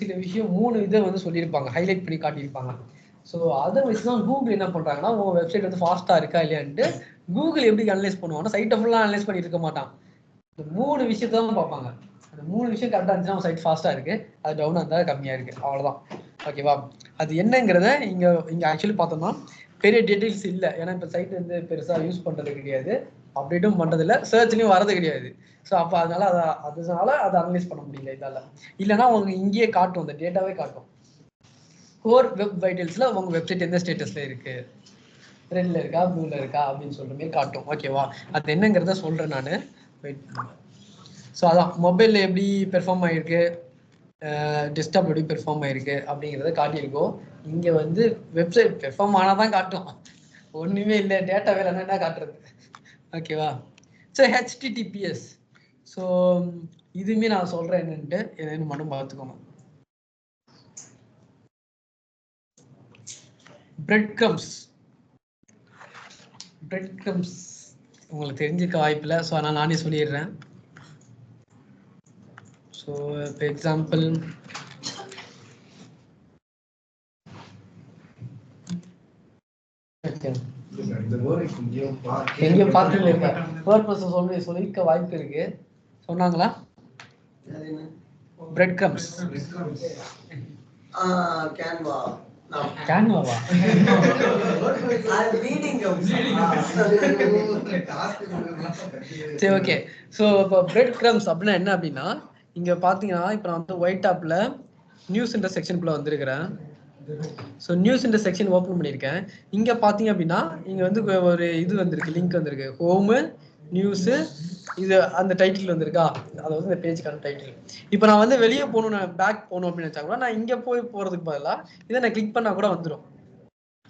A: சில விஷயம் 3 இதை வந்து சொல்லியிருப்பாங்க, ஹைலைட் பண்ணி காட்டியிருப்பாங்க. ஸோ அதை வச்சு தான் கூகுள் என்ன பண்ணுறாங்கன்னா உங்கள் வெப்சைட் வந்து ஃபாஸ்ட்டாக இருக்கா இல்லையான்ட்டு கூகுள் எப்படி அனலைஸ் பண்ணுவாங்கன்னா சைட்டை ஃபுல்லாக அனலைஸ் பண்ணிட்டு இருக்க மாட்டான். இந்த 3 விஷயத்தை தான் பார்ப்பாங்க. அந்த 3 விஷயம் கரெக்டாக இருந்துச்சுன்னா நம்ம சைட் ஃபாஸ்ட்டாக இருக்குது, அது டவுனாக இருந்தால் கம்மியாக இருக்குது, அவ்வளோதான். ஓகேவா? அது என்னங்கிறத இங்கே ஆக்சுவலி பார்த்தோம்னா பெரிய டீட்டெயில்ஸ் இல்லை, ஏன்னா இப்போ சைட் வந்து பெருசாக யூஸ் பண்ணுறது கிடையாது, அப்டேட்டும் பண்ணுறதில்ல, சர்ச்லையும் வரது கிடையாது. ஸோ அப்போ அதனால அதை அனலைஸ் பண்ண முடியல இதால். இல்லைன்னா உங்களுக்கு இங்கேயே காட்டும், அந்த டேட்டாவே காட்டும். கோர் வெப் வைட்டல்ஸில் உங்கள் வெப்சைட் எந்த ஸ்டேட்டஸில் இருக்குது, ரெட்டில் இருக்கா ப்ளூவில் இருக்கா அப்படின்னு சொல்கிற மாதிரி காட்டும். ஓகேவா? அது என்னங்கிறத சொல்கிறேன் நான், வெயிட் பண்ணுங்க. ஸோ அதான் மொபைலில் எப்படி பெர்ஃபார்ம் ஆகிருக்கு, டெஸ்க்டாப் எப்படி பெர்ஃபார்ம் ஆகிருக்கு அப்படிங்கிறத காட்டியிருக்கோம். இங்கே வந்து வெப்சைட் பெர்ஃபார்ம் ஆனால் தான் காட்டும், ஒன்றுமே இல்லை, டேட்டா வேலைன்னா என்ன காட்டுறது. ஓகேவா? So HTTPS. ஸோ இதுவுமே நான் சொல்கிறேன் என்னென்னு மட்டும் பார்த்துக்கோங்க. பிரெட் க்ரம்ஸ் உங்களுக்கு தெரிஞ்சிருக்க வாய்ப்பில்லை, ஸோ அதனால் நானே சொல்லிடுறேன். ஸோ இப்போ எக்ஸாம்பிள் எங்கேயோ பார்த்துருக்கேன், சொல்லியிருக்க வாய்ப்பு இருக்கு. சொன்னாங்களா? Breadcrumbs. கேன்வாவா? சரி, ஓகே. ஸோ இப்போ பிரெட் க்ரம்ஸ் அப்படின்னா என்ன அப்படின்னா, இங்கே பார்த்தீங்கன்னா இப்போ நான் வந்து ஒயிட் டாப்பில் நியூஸ் இன்டர் செக்ஷனுக்குள்ளே வந்திருக்கிறேன். So news inter section open பண்ணியிருக்கேன். இங்கே பார்த்தீங்க அப்படின்னா இங்கே வந்து ஒரு இது வந்திருக்கு, லிங்க் வந்திருக்கு, ஹோமு நியூஸு, இது அந்த டைட்டில் வந்திருக்கா, அதாவது இந்த பேஜுக்கான டைட்டில். இப்போ நான் வந்து வெளியே போகணும், நான் பேக் போகணும் அப்படின்னு நினச்சா கூட நான் இங்கே போகிறதுக்கு பதிலாக இதை நான் கிளிக் பண்ணால் கூட வந்துடும்.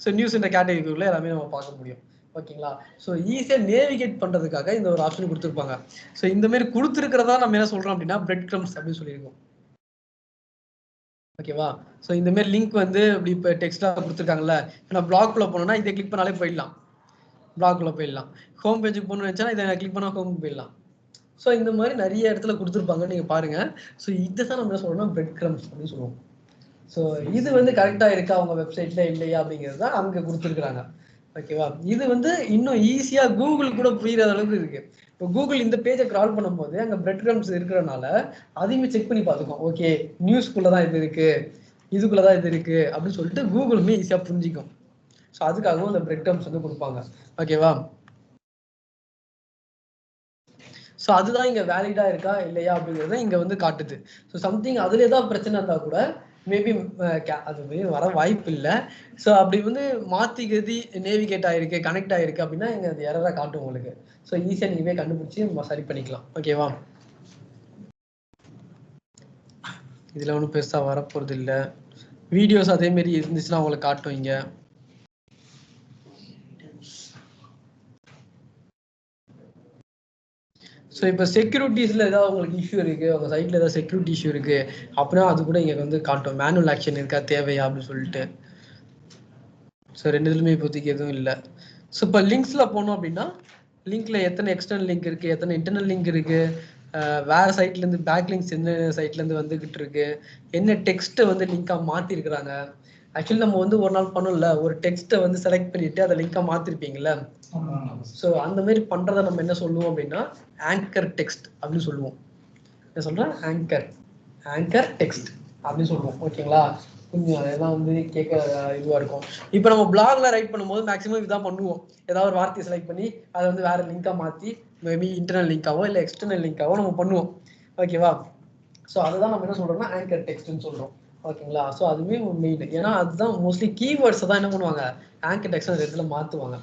A: ஸோ நியூஸ் இந்த கேட்டகரிக்குள்ளே எல்லாமே நம்ம பார்க்க முடியும். ஓகேங்களா? ஸோ ஈஸியாக நேவிகேட் பண்ணுறதுக்காக இந்த ஒரு ஆப்ஷன் கொடுத்துருப்பாங்க. ஸோ இந்த மாதிரி கொடுத்துருக்கிறதா நம்ம என்ன சொல்கிறோம் அப்படின்னா பிரெட் க்ரம்ஸ் அப்படின்னு சொல்லியிருக்கோம். ஓகேவா? ஸோ இந்த மாதிரி லிங்க் வந்து இப்படி இப்போ டெக்ஸ்டாக கொடுத்துருக்காங்கல்ல, இப்போ நான் பிளாக்ல போனோம்னா இதை கிளிக் பண்ணாலே போயிடலாம். பிளாக்ல போயிடலாம். ஹோம் பேஜுக்கு போகணும்னு நினச்சா இதை கிளிக் பண்ணால் ஹோமுக்கு போயிடலாம். ஸோ இந்த மாதிரி நிறைய இடத்துல கொடுத்துருப்பாங்க, நீங்கள் பாருங்கள். ஸோ இதை தான் நம்ம என்ன சொல்கிறோம்னா பிரெட் கிரம்ஸ் அப்படின்னு சொல்லுவோம். ஸோ இது வந்து கரெக்டாக இருக்கா அவங்க வெப்சைட்டில் இல்லையா அப்படிங்கிறது தான் அங்கே கொடுத்துருக்குறாங்க. ஓகேவா? இது வந்து இன்னும் ஈஸியாக கூகுள் கூட புரிகிற அளவுக்கு இருக்குது. இப்போ கூகுள் இந்த பேஜை கிரால் பண்ணும்போது அங்கே பிரெட் கிரம்ஸ் இருக்கிறனால அதையுமே செக் பண்ணி பார்த்துக்கோம். ஓகே, நியூஸ்குள்ளே தான் இது இருக்குது, இதுக்குள்ளே தான் இது இருக்குது அப்படின்னு சொல்லிட்டு கூகுளுமே ஈஸியாக புரிஞ்சிக்கும். ஸோ அதுக்காகவும் அந்த பிரெட் கிரம்ஸ் வந்து கொடுப்பாங்க. ஓகேவா? ஸோ அதுதான் இங்கே வேலிடாக இருக்கா இல்லையா அப்படிங்கிறத இங்கே வந்து காட்டுது. ஸோ சம்திங் அதில் ஏதாவது பிரச்சனை இருந்தால் கூட மேபி அது வர வாய்ப்பு இல்லை. ஸோ அப்படி வந்து மாற்றிக்கிறது நேவிகேட் ஆகிருக்கு, கனெக்ட் ஆகிருக்கு அப்படின்னா இங்கே அது எரராக காட்டும் உங்களுக்கு. ஸோ ஈஸியாக நீங்களே கண்டுபிடிச்சி நம்ம சரி பண்ணிக்கலாம். ஓகேவா? இதில் ஒன்றும் பெருசாக வரப்போகிறது இல்லை. வீடியோஸ் அதேமாரி இருந்துச்சுன்னா உங்களுக்கு காட்டும் இங்கே. ஸோ இப்போ செக்யூரிட்டிஸில் ஏதாவது உங்களுக்கு இஷ்யூ இருக்குது, உங்கள் சைட்டில் ஏதாவது செக்யூரிட்டி இஷ்யூ இருக்குது அப்படின்னா அது கூட இங்கே வந்து காட்டும். மேனுவல் ஆக்ஷன் இருக்கா, தேவையா அப்படின்னு சொல்லிட்டு. ஸோ ரெண்டு இதுலையுமே இப்போதைக்கு எதுவும் இல்லை. ஸோ இப்போ லிங்க்ஸில் போனோம் அப்படின்னா லிங்க்கில் எத்தனை எக்ஸ்டர்னல் லிங்க் இருக்குது, எத்தனை இன்டர்னல் லிங்க் இருக்குது, வேறு சைட்லேருந்து பேக் லிங்க்ஸ் என்ன சைட்லேருந்து வந்துக்கிட்டு இருக்கு, என்ன டெக்ஸ்ட்டை வந்து லிங்காக மாற்றிருக்கிறாங்க. ஆக்சுவலி நம்ம வந்து ஒரு நாள் பண்ணோம்ல, ஒரு டெக்ஸ்ட்டை வந்து செலக்ட் பண்ணிவிட்டு அதை லிங்காக மாற்றிருப்பீங்களா. ஸோ அந்த மாதிரி பண்ணுறதை நம்ம என்ன சொல்லுவோம் அப்படின்னா ஆங்கர் டெக்ஸ்ட் அப்படின்னு சொல்லுவோம். என்ன சொல்கிறேன்? ஆங்கர் டெக்ஸ்ட் அப்படின்னு சொல்லுவோம். ஓகேங்களா? கொஞ்சம் அதெல்லாம் வந்து கேட்க இதுவாக இருக்கும். இப்போ நம்ம பிளாக்ல ரைட் பண்ணும்போது மேக்ஸிமம் இதான் பண்ணுவோம். ஏதாவது ஒரு வார்த்தையை செலக்ட் பண்ணி அதை வந்து வேறு லிங்காக மாற்றி மேபி இன்டர்னல் லிங்காவோ இல்லை எக்ஸ்டர்னல் லிங்காவோ நம்ம பண்ணுவோம். ஓகேவா? ஸோ அதுதான் நம்ம என்ன சொல்கிறோம்னா ஆங்கர் டெக்ஸ்ட்னு சொல்கிறோம். ஓகேங்களா? ஸோ அதுவே மெயின். ஏன்னா அதுதான் மோஸ்ட்லி கீவேர்ட்ஸை தான் என்ன பண்ணுவாங்க, ஆங்கர் டெக்ஸ்ட் அந்த இடத்துல மாற்றுவாங்க.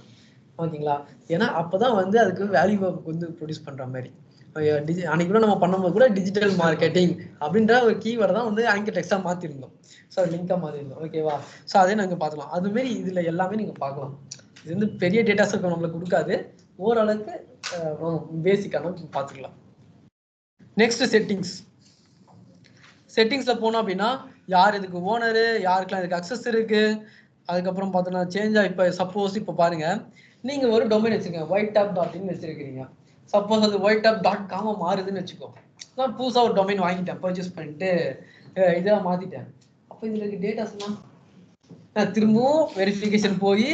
A: ஓகேங்களா? ஏன்னா அப்போதான் வந்து அதுக்கு வேல்யூ வந்து ப்ரொடியூஸ் பண்ணுற மாதிரி. அன்னைக்கு கூட நம்ம பண்ணும்போது கூட டிஜிட்டல் மார்க்கெட்டிங் அப்படின்ற ஒரு கீவேர்டை தான் வந்து ஆங்கர் டெக்ஸ்டாக மாற்றிருந்தோம். ஸோ லிங்காக மாற்றிருந்தோம். ஓகேவா? ஸோ அதே நாங்கள் பார்க்கலாம். அதுமாரி இதில் எல்லாமே நீங்கள் பார்க்கலாம். இது வந்து பெரிய டேட்டாஸ் இருக்கும் நம்மளுக்கு கொடுக்காது, ஓரளவுக்கு பேசிக்கான பார்த்துக்கலாம். நெக்ஸ்ட் செட்டிங்ஸில் போனோம் அப்படின்னா யார் இதுக்கு ஓனரு, யாருக்கெல்லாம் இதுக்கு அக்சஸ் இருக்குது. அதுக்கப்புறம் பார்த்தோன்னா சேஞ்சாக இப்போ சப்போஸ் இப்போ பாருங்கள், நீங்கள் ஒரு டொமைன் வச்சுருக்கீங்க, whitetap.in வச்சுருக்கீங்க. சப்போஸ் அது whitetap.com மாறுதுன்னு வச்சுக்கோ. நான் புதுசாக ஒரு டொமைன் வாங்கிட்டேன், பர்ச்சேஸ் பண்ணிட்டு இதாக மாற்றிட்டேன். அப்போ இதில் இருக்க டேட்டாஸ்லாம் நான் திரும்பவும் வெரிஃபிகேஷன் போய்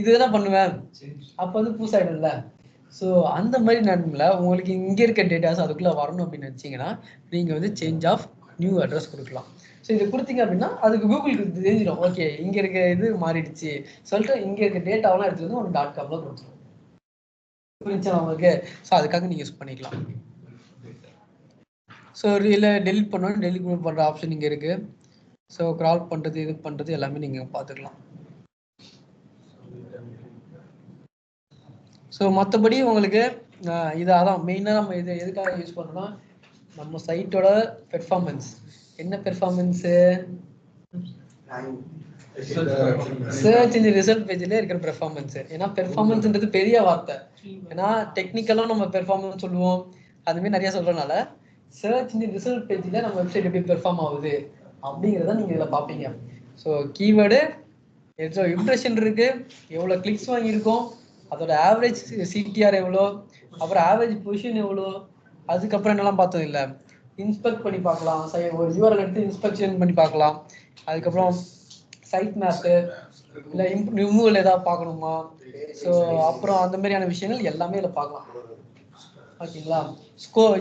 A: இது தான் பண்ணுவேன். அப்போ வந்து புதுசாகிடும்ல. ஸோ அந்த மாதிரி நேரமில் உங்களுக்கு இங்கே இருக்க டேட்டாஸ் அதுக்குள்ளே வரணும் அப்படின்னு நினச்சிங்கன்னா நீங்கள் வந்து சேஞ்ச் ஆஃப் நியூ அட்ரஸ் கொடுக்கலாம். ஸோ இது கொடுத்தீங்க அப்படின்னா அதுக்கு கூகுளுக்கு தெரிஞ்சிடும். ஓகே, இங்கே இருக்க இது மாறிடுச்சு சொல்லிட்டு இங்கே இருக்க டேட்டாவெல்லாம் எடுத்துகிட்டு வந்து ஒரு .comல கொடுத்துரும். புரிஞ்சா உங்களுக்கு? ஸோ அதுக்காக நீங்கள் யூஸ் பண்ணிக்கலாம். ஸோ இல்லை டெலிட் பண்ணணும், டெலிட் பண்ணுற ஆப்ஷன் இங்கே இருக்குது. ஸோ க்ரால் பண்ணுறது, இது பண்ணுறது எல்லாமே நீங்கள் பார்த்துக்கலாம். ஸோ மற்றபடி உங்களுக்கு இது அதான் மெயினாக நம்ம இது எதுக்காக யூஸ் பண்ணோம்னா நம்ம சைட்டோட பெர்ஃபார்மன்ஸ். என்ன பெர்ஃபார்மன்ஸு? சர்ச் இன்ஜின் ரிசல்ட் பேஜில் இருக்கிற பெர்ஃபார்மன்ஸு. ஏன்னா பெர்ஃபார்மன்ஸ்ன்றது பெரிய வார்த்தை. ஏன்னா டெக்னிக்கலாக நம்ம பெர்ஃபார்மன்ஸ் சொல்லுவோம், அதுமாரி நிறையா சொல்கிறனால சர்ச் இன்ஜின் ரிசல்ட் பேஜில் நம்ம வெப்சைட் எப்படி பெர்ஃபார்ம் ஆகுது அப்படிங்கிறத நீங்கள் இதில் பார்ப்பீங்க. ஸோ கீவேர்டு எவ்வளோ இம்ப்ரெஷன் இருக்குது, எவ்வளோ கிளிக்ஸ் வாங்கியிருக்கோம், அதோட ஆவரேஜ் சிடிஆர் எவ்வளோ, அப்புறம் ஆவரேஜ் பொசிஷன் எவ்வளோ, அதுக்கப்புறம் என்னெல்லாம் பார்த்தோம் இல்லை, இன்ஸ்பெக்ட் பண்ணி பார்க்கலாம். ஒரு யூஆர்எல் எடுத்து இன்ஸ்பெக்ஷன் பண்ணி பார்க்கலாம். அதுக்கப்புறம் சைட் மேப்பு இல்லை ரிமூவல் ஏதாவது பார்க்கணுமா, ஸோ அப்புறம் அந்த மாதிரியான விஷயங்கள் எல்லாமே இதில் பார்க்கலாம். ஓகேங்களா?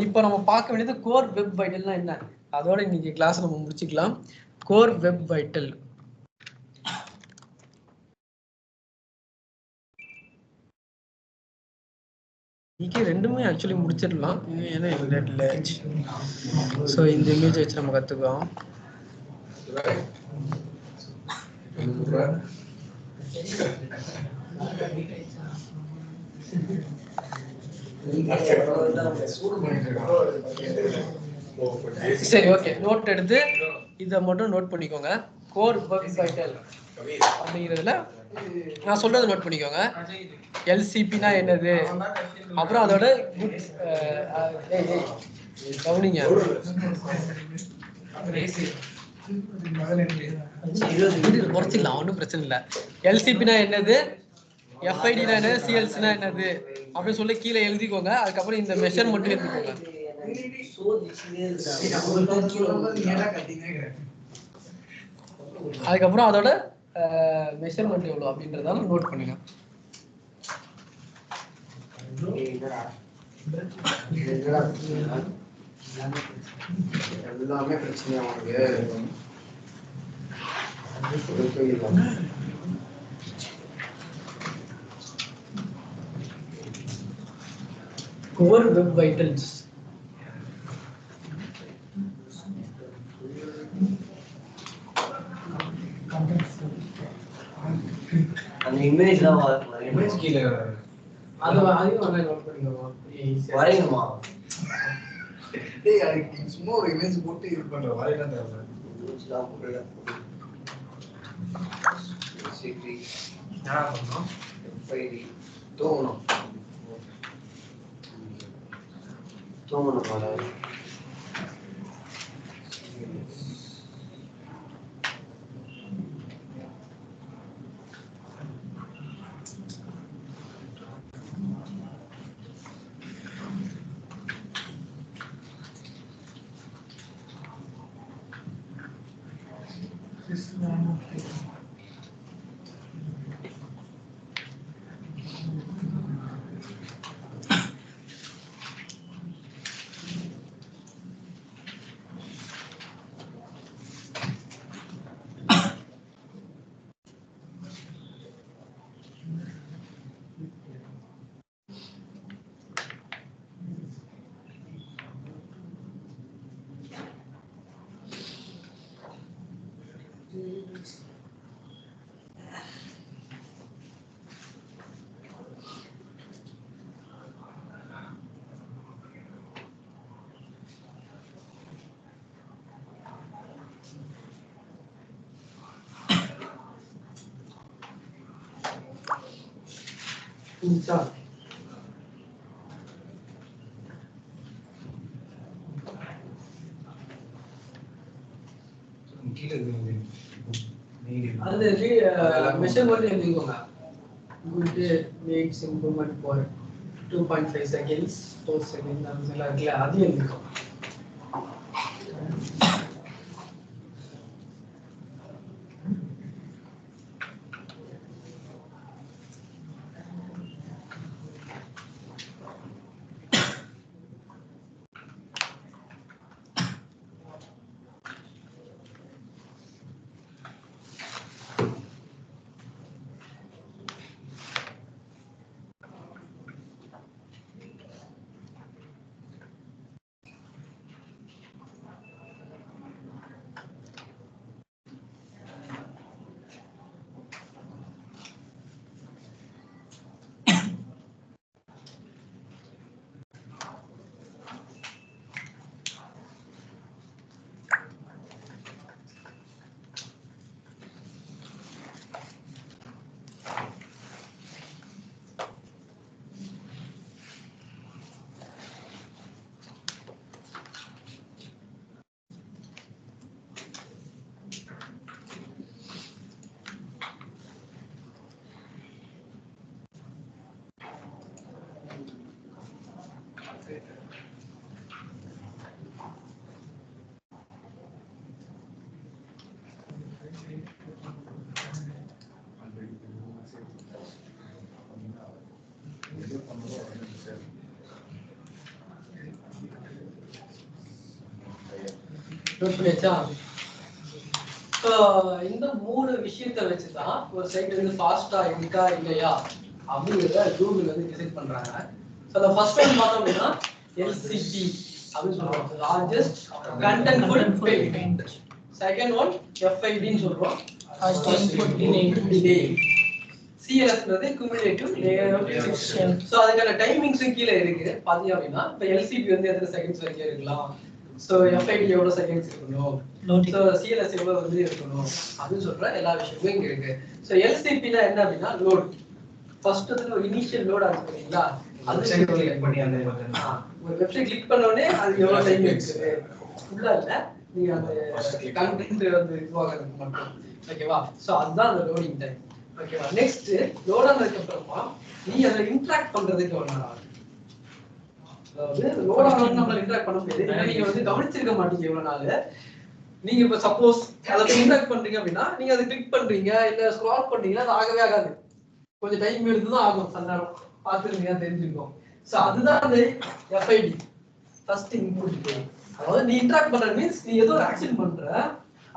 A: இப்போ நம்ம பார்க்க வேண்டியது கோர் வெப் வைட்டல்னா என்ன, அதோட இன்னைக்கு கிளாஸ் நம்ம முடிச்சுக்கலாம். கோர் வெப் வைட்டல் இன்னைக்கு ரெண்டுமே ஆக்சுவலி முடிச்சிடலாம். ஏன்னா இல்லை. ஸோ இந்த இமேஜ் வச்சு நம்ம கற்றுக்குவோம். சரி, ஓகே. நோட் எடுத்து இதை மட்டும் நோட் பண்ணிக்கோங்க. கோர் வெப் வைட்டல் அப்படிங்கிறதுல நான் சொல்றது நோட் பண்ணிக்கோங்க. எல்சிபினா என்னது, அப்புறம் அதோட கவனிங்க. குறைச்சிக்கலாம், ஒன்றும் பிரச்சனை இல்லை. எல்சிபினா என்னது, எஃப்ஐடினா என்ன, சிஎல்சினா என்னது அப்படின்னு சொல்லி கீழே எழுதிக்கோங்க. அதுக்கப்புறம் இந்த மெஷர் மட்டும் எழுதிக்கோங்க. அதுக்கப்புறம் அதோட மெஷர்மெண்ட் எவ்வளோ அப்படின்றதால நோட் பண்ணுங்க.
E: எல்லாமே பிரச்சனையா உனக்கு?
A: Core web vitals.
E: அந்த இமேஜ்லாம்
C: இமேஜ் கீழே
A: அதையும் நல்லா நோட் பண்ணிக்கோங்க.
E: வரையணுமா?
C: டேய் அதுக்கு சும்மா ஒரு இமேஜ் போட்டு இது பண்ற வரையலாம் தேவை.
E: இமேஜ்லாம் போடல. சிடி
B: என்ன பண்ணோம்?
E: எஃப்ஐடி தூங்கணும். தூங்கணும்.
C: கீழே
A: அது மெஷர்மெண்ட் எழுதிக்கோங்க. Good max improvement for 2.5 seconds 4 second அந்த மாதிரி இருக்குல்ல, அது எழுதிக்கோங்க. இந்த மூணு விஷயத்தை வச்சுதான் ஒரு சைட் வந்து ஃபாஸ்டா இருக்கா இல்லையா அப்படிங்கிறத கூகுள் வந்து டிசைட் பண்றாங்க. ஸோ அந்த ஃபர்ஸ்ட் ஒன் பார்த்தோம் அப்படின்னா எல்சிபி அப்படின்னு சொல்றோம், largest contentful page. Second one எஃப்ஐடின்னு சொல்றோம், சிஎல்எஸ்ன்றது cumulative layer of section. So அதுக்கான டைமிங்ஸும் கீழே இருக்கு பாத்தீங்க அப்படின்னா. இப்போ எல்சிபி வந்து எத்தனை செகண்ட்ஸ் வரைக்கும் இருக்கலாம், ஸோ எஃப்ஐடி எவ்வளோ செகண்ட்ஸ் இருக்கணும், ஸோ சிஎல்எஸ் எவ்வளோ வந்து இருக்கணும் அப்படின்னு சொல்ற எல்லா விஷயமும் இங்க இருக்கு. ஸோ எல்சிபினா என்ன அப்படின்னா லோட். ஃபர்ஸ்ட் வந்து ஒரு இனிஷியல் லோட் ஆகுது பார்த்தீங்களா, அது கிளிக் பண்ணி அந்த ஒரு வெப்சைட் கிளிக் பண்ண உடனே அது எவ்வளவு டைம் எடுக்குது ஃபுல்லா இல்ல, நீங்க அந்த கண்டென்ட் வந்து இதுவாகிறதுக்கு மட்டும். ஓகேவா? ஸோ அதுதான் அந்த லோடிங் டைம். ஓகேவா? நெக்ஸ்ட் லோட் ஆனதுக்கு அப்புறமா நீ அதை இன்டராக்ட் பண்றதுக்கு எவ்வளவு நேரம் ஆகும்? அதாவது லோட் ஆனது நம்ம இன்டராக்ட் பண்ண முடியாது. நீங்க வந்து கவனிச்சிருக்க மாட்டீங்க இவ்வளவு நாள். நீங்க இப்ப சப்போஸ் அதை இன்டராக்ட் பண்றீங்க அப்படின்னா நீங்க அதை கிளிக் பண்றீங்க இல்ல ஸ்க்ரால் பண்றீங்கன்னா அது ஆகவே ஆகாது. கொஞ்சம் டைம் எடுத்துதான் ஆகும். அந்த நேரம் பார்த்துருந்தீங்க தெரிஞ்சுக்கோ. ஸோ அதுதான் அந்த எஃப்ஐடி ஃபர்ஸ்ட் இன்புட் டீடைல். அதாவது நீ இன்டராக்ட் பண்ற மீன்ஸ் நீ ஏதோ ஒரு ஆக்ஷன் பண்ற,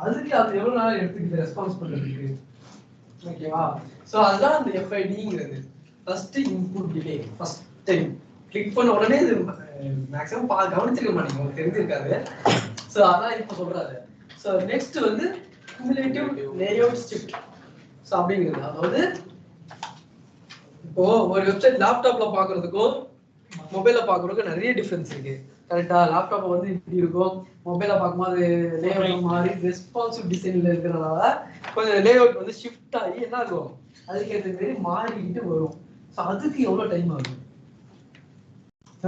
A: அதுக்கு அது எவ்வளவு நேரம் எடுத்துக்கிட்டு ரெஸ்பான்ஸ் பண்றதுக்கு. ஓகேவா? ஸோ அதுதான் அந்த எஃப்ஐடிங்கிறது first input detail. First time click பண்ண உடனே இது மேக்ஸிமம் கவனிச்சிருக்க மாட்டீங்க, உங்களுக்கு தெரிஞ்சிருக்காது. ஸோ அதான் இப்போ சொல்றாரு. ஸோ நெக்ஸ்ட் வந்து குமுலேட்டிவ் லேஅவுட் ஷிஃப்ட். ஸோ அப்படிங்கிறது அதாவது இப்போ ஒரு வெப்சைட் லேப்டாப்ல பாக்குறதுக்கும் மொபைல்ல பாக்குறதுக்கும் நிறைய டிஃபரன்ஸ் இருக்கு. கரெக்டா? லேப்டாப் வந்து இப்படி இருக்கும், மொபைல்ல பார்க்கும்போது லேஅவுட் மாதிரி ரெஸ்பான்சிவ் டிசைன்ல இருக்கிறதுனால கொஞ்சம் லேஅவுட் வந்து ஷிஃப்ட் ஆகி என்ன இருக்கும், அதுக்கேற்ற மாதிரி மாறிக்கிட்டு வரும். ஸோ அதுக்கு எவ்வளவு டைம் ஆகும்?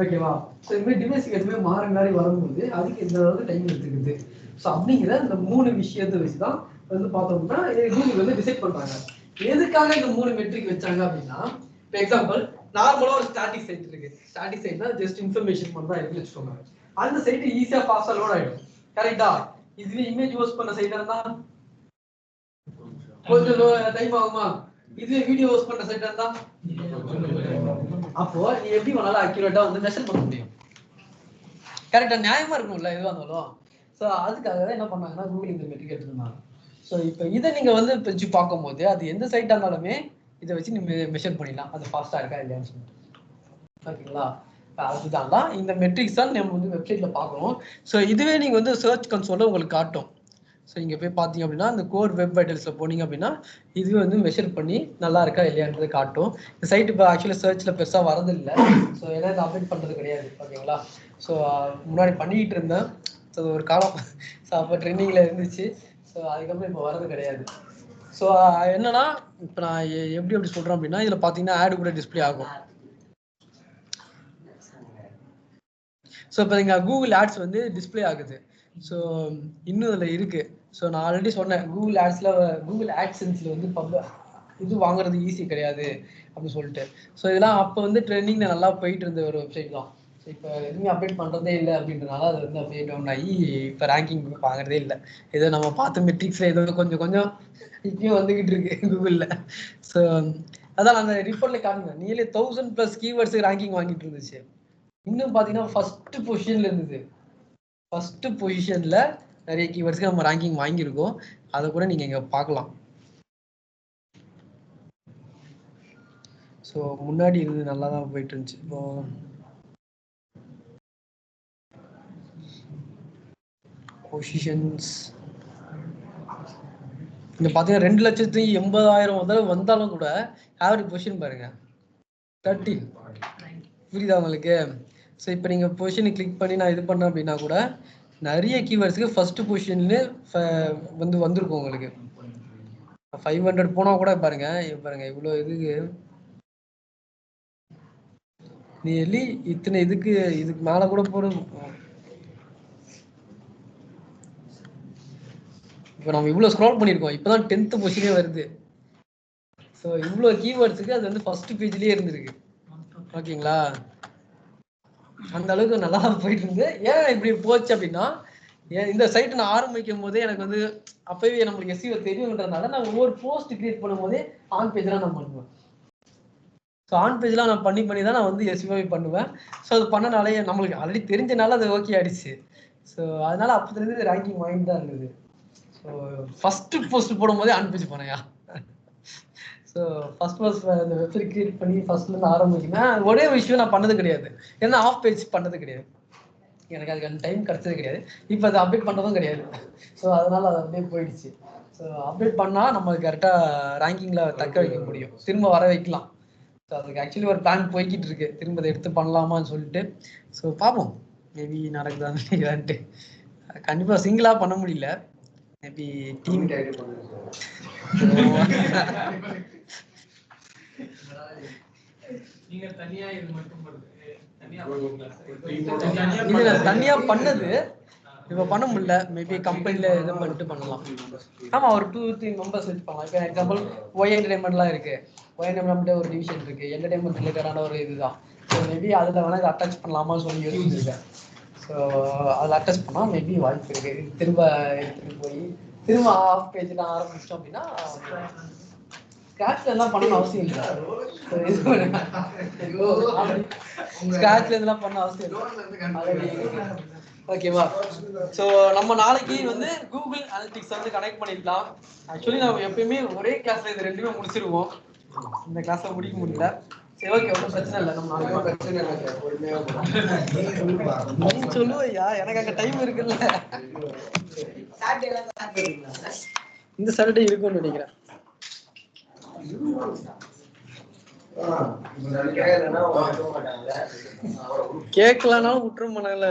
A: ஓகேவா? ஸோ இந்த மாதிரி டிவைஸ்க்கு எதுவுமே மாறி மாறி வரும்போது அதுக்கு எந்த அளவுக்கு டைம் எடுத்துக்குது. ஸோ அப்படிங்கிற இந்த 3 விஷயத்தை வச்சுதான் வந்து பார்த்தோம்னா கூகுள் வந்து டிசைட் பண்றாங்க. எதுக்காக இந்த 3 மெட்ரிக் வச்சாங்க அப்படின்னா, இப்போ எக்ஸாம்பிள் நார்மலா ஒரு ஸ்டாட்டிக் சைட் இருக்கு. ஸ்டாட்டிக் சைட்னா ஜஸ்ட் இன்ஃபர்மேஷன் மட்டும் தான் இருக்கு வச்சுக்கோங்க. அந்த சைட் ஈஸியா ஃபாஸ்டா லோட் ஆயிடும். கரெக்டா? இதுவே இமேஜ் யூஸ் பண்ண சைட்டா இருந்தா கொஞ்சம் டைம் ஆகுமா? இதுவே வீடியோ யூஸ் பண்ற சைட்டா இருந்தா அப்போ நீ எப்படி வேணாலும் அக்யூரேட்டா வந்து மெஷர் பண்ண முடியும். கரெக்டா? நியாயமா இருக்கணும்ல எதுவா இருந்தாலும். ஸோ அதுக்காக தான் என்ன பண்ணாங்கன்னா கூகுள் இந்த மெட்ரிக் எடுத்துருந்தாங்க. ஸோ இப்போ இதை நீங்க வந்து வச்சு பார்க்கும்போது அது எந்த சைட்டா இருந்தாலுமே இதை வச்சு நீங்க மெஷர் பண்ணிடலாம் அது ஃபாஸ்டா இருக்கா இல்லையான்னு சொல்லிட்டு. ஓகேங்களா? அதுதான் இந்த மெட்ரிக்ஸ் தான் நம்ம வந்து வெப்சைட்ல பார்க்கணும். ஸோ இதுவே நீங்க வந்து சர்ச் கன்சோல்ல உங்களுக்கு காட்டும். ஸோ இங்கே போய் பார்த்தீங்க அப்படின்னா இந்த கோர் வெப் வைட்டல்ஸில் போனீங்க அப்படின்னா இதுவே வந்து மெஷர் பண்ணி நல்லா இருக்கா இல்லையான்றது காட்டும். இந்த சைட் இப்போ ஆக்சுவலாக சர்ச்சில் பெருசாக வரதில்லை. ஸோ ஏன்னா இதை அப்டேட் பண்ணுறது கிடையாது. ஓகேங்களா? ஸோ முன்னாடி பண்ணிக்கிட்டு இருந்தேன். ஸோ ஒரு காலம் ஸோ அப்போ ட்ரெண்டிங்கில் இருந்துச்சு. ஸோ அதுக்கப்புறம் இப்போ வரது கிடையாது. ஸோ என்னன்னா இப்போ நான் எப்படி சொல்கிறேன் அப்படின்னா இதில் பார்த்தீங்கன்னா ஆடு கூட டிஸ்பிளே ஆகும். ஸோ இப்போ நீங்கள் கூகுள் ஆட்ஸ் வந்து டிஸ்பிளே ஆகுது. ஸோ இன்னும் இதில் இருக்கு. ஸோ நான் ஆல்ரெடி சொன்னேன் கூகுள் ஆட்சன்ஸில் வந்து இது வாங்குறது ஈஸி கிடையாது அப்படின்னு சொல்லிட்டு. ஸோ இதெல்லாம் அப்போ வந்து ட்ரெண்டிங்கில் நல்லா போயிட்டு இருந்த ஒரு வெப்சைட் தான். ஸோ இப்போ எதுவுமே அப்டேட் பண்ணுறதே இல்லை அப்படின்றனால அது வந்து அப்படியே டவுன் ஆகி இப்போ ரேங்கிங் வாங்குறதே இல்லை. ஏதோ நம்ம பார்த்த மெட்ரிக்ஸில் ஏதோ கொஞ்சம் இப்பயும் வந்துகிட்டு இருக்கு கூகுளில். ஸோ அதான் அந்த ரிப்போர்ட்ல காணுங்க நியர்லி 1000+ கீவேர்ட்ஸுக்கு ரேங்கிங் வாங்கிட்டு இருந்துச்சு. இன்னும் பார்த்தீங்கன்னா ஃபர்ஸ்ட் பொசிஷன்ல இருந்தது. ஃபர்ஸ்ட் பொசிஷன்ல நிறைய கீவேர்ட்ஸ்க்கு நம்ம ரேங்கிங் வாங்கியிருக்கோம். அதை கூட நீங்க இங்க பார்க்கலாம். ஸோ முன்னாடி இருந்து நல்லா தான் போயிட்டு இருந்துச்சு. இப்போ பொசிஷன்ஸ் இங்க பார்த்தீங்கன்னா 2,80,000 வந்தாலும் கூட ஆவரேஜ் பொசிஷன் பாருங்க 30. புரியுதா உங்களுக்கு? ஸோ இப்போ நீங்கள் பொசிஷனை கிளிக் பண்ணி நான் இது பண்ணேன் அப்படின்னா கூட நிறைய கீவேர்ட்ஸுக்கு ஃபர்ஸ்ட் பொசிஷன்ல வந்து வந்திருக்கும் உங்களுக்கு. 500 போனா கூட பாருங்க இவ்வளோ இதுக்கு நியர்லி இத்தனை இதுக்கு மேலே கூட போடும். இப்போ நம்ம இவ்வளோ ஸ்க்ரால் பண்ணியிருக்கோம். இப்போதான் 10th பொசிஷனே வருது. ஸோ இவ்வளோ கீவேர்ட்ஸுக்கு அது வந்து ஃபர்ஸ்ட் பேஜ்லேயே இருந்திருக்கு. ஓகேங்களா? அந்த அளவுக்கு நல்லா போயிட்டு இருந்து ஏன் இப்படி போச்சு அப்படின்னா இந்த சைட் நான் ஆரம்பிக்கும் போதே எனக்கு வந்து அப்பவே நம்மளுக்கு எஸ்இஓ தெரியுன்றதுனால நான் ஒவ்வொரு போஸ்ட் கிரியேட் பண்ணும் போதே ஆன் பேஜ்லாம் நான் பண்ணுவேன். ஸோ ஆன் பேஜ்லாம் நான் பண்ணி தான் நான் வந்து எஸ்இஓ பண்ணுவேன். ஸோ அது பண்ணனாலே நம்மளுக்கு ஆல்ரெடி தெரிஞ்சனால அது ஓகே ஆயிடுச்சு. ஸோ அதனால அப்போதுலேருந்து ரேங்கிங் வாங்கிட்டு தான் இருந்தது. ஸோ ஃபர்ஸ்ட் போஸ்ட் போடும் போதே ஆன் பேஜ் போனேயா. ஸோ ஃபர்ஸ்ட் அந்த வெப்சைட் கிரியேட் பண்ணி ஃபர்ஸ்ட்லேருந்து ஆரம்பிக்கணும். ஒரே விஷயம் நான் பண்ணது கிடையாது. ஏன்னா ஆஃப் பேஜ் பண்ணது கிடையாது. எனக்கு அதுக்கு டைம் கிடைச்சது கிடையாது. இப்போ அதை அப்டேட் பண்ணுறதும் கிடையாது. ஸோ அதனால அது அப்படியே போயிடுச்சு. ஸோ அப்டேட் பண்ணால் நம்ம கரெக்டாக ரேங்கிங்கில் தக்க வைக்க முடியும், திரும்ப வர வைக்கலாம். ஸோ அதுக்கு ஆக்சுவலி ஒரு பிளான் போய்கிட்டு இருக்கு, திரும்ப அதை எடுத்து பண்ணலாமான்னு சொல்லிட்டு. ஸோ பார்ப்போம் மேபி நடக்குதான்னு இல்லையான்ட்டு. கண்டிப்பாக சிங்கிளாக பண்ண முடியல, மேபி டீம்
B: நீங்க தனியா இது மட்டும்
A: இது நான் தனியா பண்ணது. இப்போ பண்ண முடியல, மேபி கம்பெனியில் இது பண்ணிட்டு பண்ணலாம். ஆமாம், ஒரு 2-3 மெம்பர்ஸ் வச்சு பண்ணலாம். இப்போ எக்ஸாம்பிள் ஒய் என்டர்டைன்மெண்ட்லாம் இருக்கு, ஒய் என்டர்டைன்மெண்ட் ஒரு டிவிஷன் இருக்கு, என்டர்டைன்மெண்ட் ரிலேட்டடான ஒரு இதுதான். ஸோ மேபி அதில் வேணால் இதை அட்டாச் பண்ணலாமான்னு சொல்லி யோசிச்சிருக்கேன். ஸோ அதில் அட்டாச் பண்ணால் மேபி வாய்ப்பு இருக்கு. திரும்ப எடுத்துகிட்டு போய் திரும்ப ஆஃப் பேஜில் ஆரம்பிச்சோம் அப்படின்னா ஸ்க்ராட்ச்ல எல்லாம் பண்ணணும் அவசியம் இல்லை. ஸ்க்ராட்ச்ல இதெல்லாம் பண்ண அவசியம் இல்லை. ஓகேவா? ஸோ நம்ம நாளைக்கு வந்து கூகுள் அனலிட்டிக்ஸ் வந்து கனெக்ட் பண்ணிக்கலாம். ஆக்சுவலி நம்ம எப்பயுமே ஒரே கிளாஸ்ல இது ரெண்டுமே முடிச்சிருவோம். இந்த கிளாஸ்ல முடிக்க முடியல. சரி, ஓகே, ஒன்றும் பிரச்சனை இல்லை. நம்ம நாளைக்கு
D: பிரச்சனை இல்லை, பொறுமையா
A: நீ சொல்லுவையா, எனக்கு அங்கே டைம் இருக்குல்ல. இந்த சாட்டர்டே இருக்கும்னு நினைக்கிறேன். கேட்கலனாலும் விட்டுரும் பண்ணல.